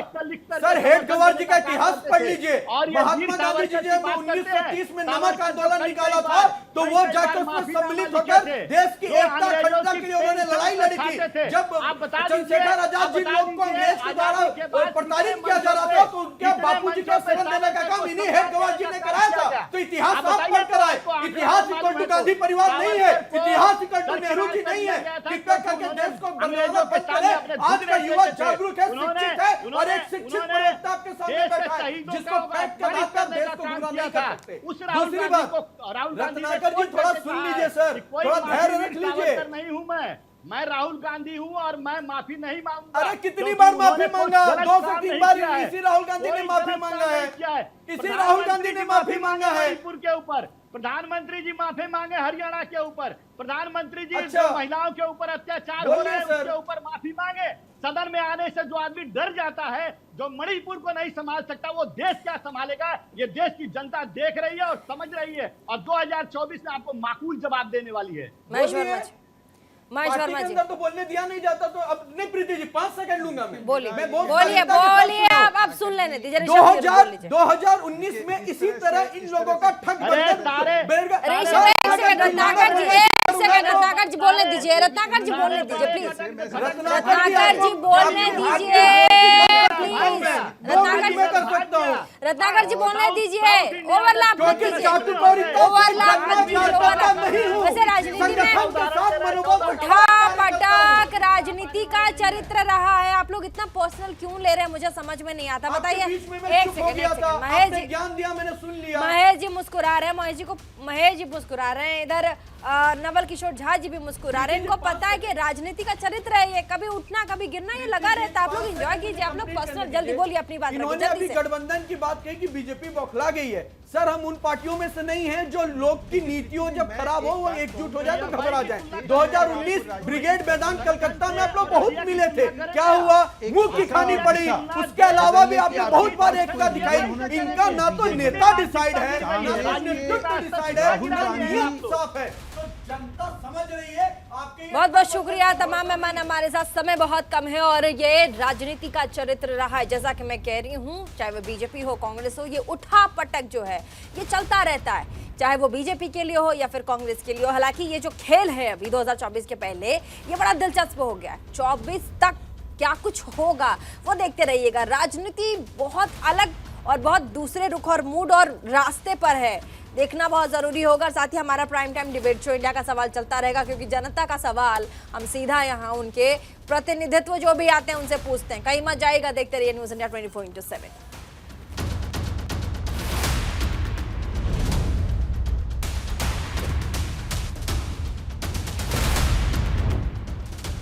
सर हेडगेवार जी का इतिहास पढ़ लीजिए। महात्मा गांधी जी ने 1930 में नमक आंदोलन निकाला था तो वो जाकर उसमें सम्मिलित होकर देश की एकता अखंडता के लिए उन्होंने लड़ाई लड़ी थी। जब चंद्रशेखर आजाद जी लोगों को अंग्रेज के द्वारा प्रताड़ित किया जा रहा था तो उनके बापू जी का शरण देने का काम इन्हीं हेडगेवार जी ने कराया था। तो इतिहास आप पढ़ कर आए। इतिहास इक्वल टू गांधी परिवार नहीं है, इतिहास इक्वल टू नेहरू जी नहीं है। कृपया करके देश को बदलाना बंद करें। आज का युवा जागरूक है, शिक्षित है और एक शिक्षित प्रवक्ता आपके सामने बैठा है जिसको फैक्ट के आधार पर देश को गुमराह नहीं कर सकते। दूसरी बात रत्नाकर जी थोड़ा सुन लीजिए सर, थोड़ा धैर्य रख लीजिए। नहीं हूं मैं राहुल गांधी हूं और मैं माफी नहीं मांगूंगा। अरे कितनी बार माफी मांगा? 2 से 3 बार इसी राहुल गांधी ने माफी मांगा है। इसी राहुल गांधी ने माफी मांगा है मणिपुर के ऊपर, प्रधानमंत्री जी माफी मांगे हरियाणा के ऊपर, प्रधानमंत्री जी जो महिलाओं के ऊपर अत्याचार हो रहे हैं उसके ऊपर माफी मांगे। सदन में आने से जो आदमी डर जाता है, जो मणिपुर को नहीं संभाल सकता वो देश क्या संभालेगा? ये देश की जनता देख रही है और समझ रही है, और 2024 में आपको माकूल जवाब देने वाली है। महेश वर्मा जी, महेश पार्टी वर्मा के जी अंदर तो बोलने दिया नहीं जाता, तो अब नहीं प्रीति जी 5 सेकंड लूंगा मैं। बोलिए मैं बहुत बोलिए सरलता के साथ बोलिए, सुनाऊं। आप सुन लेने दीजिए। ऋषभ जी, बोल लीजिए। 2019 में इसी तरह इन लोगों का ठग अरे बनकर सारे- ऋषभ, एक सेकंड रत्नाकर जी, एक सेकंड रत्नाकर जी बोलने दीजिए, रत्नाकर जी बोलने दीजिए प्लीज, रत्नाकर जी बोलने दीजिए प्लीज, रत्नाकर जी बोलने दीजिए, ओवरलैप मत कीजिए, ओवरलैप मत कीजिए। वैसे राजनीति में उठापटक राजनीति का चरित्र रहा है, आप लोग इतना पर्सनल क्यों ले रहे हैं, मुझे समझ में नहीं आता। बताइए, एक सेकंड महेश जी, ज्ञान दिया, मैंने सुन लिया। महेश जी मुस्कुरा रहे हैं, महेश जी मुस्कुरा रहे हैं, इधर नवल किशोर झा जी भी मुस्कुरा रहे हैं। इनको पता है कि राजनीति का चरित्र है ये, कभी उठना कभी गिरना ये लगा रहता है। आप लोग एंजॉय कीजिए, आप लोग पर्सनल जल्दी बोलिए अपनी बात, इन्होंने अभी जल्दी से। गठबंधन की बात कही कि बीजेपी बौखला गई है। सर, हम उन पार्टियों में से नहीं हैं जो लोग की नीतियों जब खराब हो वो एकजुट हो जाए तो घबरा जाए। 2019 ब्रिगेड मैदान कलकत्ता में आप लोग बहुत मिले थे, क्या हुआ? मुंह की खानी पड़ी। उसके अलावा भी आपने बहुत बार एकता दिखाई। इनका ना तो नेता डिसाइड है, ना नेतृत्व डिसाइड है, ना नीयत साफ है। तो जनता समझ रही है आपके। बहुत बहुत शुक्रिया तमाम मेहमान, हमारे साथ समय बहुत कम है और ये राजनीति का चरित्र रहा है। जैसा कि मैं कह रही हूँ, चाहे वो बीजेपी हो कांग्रेस हो, ये उठा पटक जो है ये चलता रहता है, चाहे वो बीजेपी के लिए हो या फिर कांग्रेस के लिए हो। हालांकि ये जो खेल है अभी 2024 के पहले, ये बड़ा दिलचस्प हो गया है। 24 तक क्या कुछ होगा वो देखते रहिएगा। राजनीति बहुत अलग और बहुत दूसरे रुख और मूड और रास्ते पर है, देखना बहुत जरूरी होगा। साथ ही हमारा prime time debate show India का सवाल चलता रहेगा, क्योंकि जनता का सवाल हम सीधा यहाँ उनके प्रतिनिधित्व जो भी आते हैं उनसे पूछते हैं। कहीं मत जाएगा, देखते रहिए न्यूज़ इंडिया 24/7।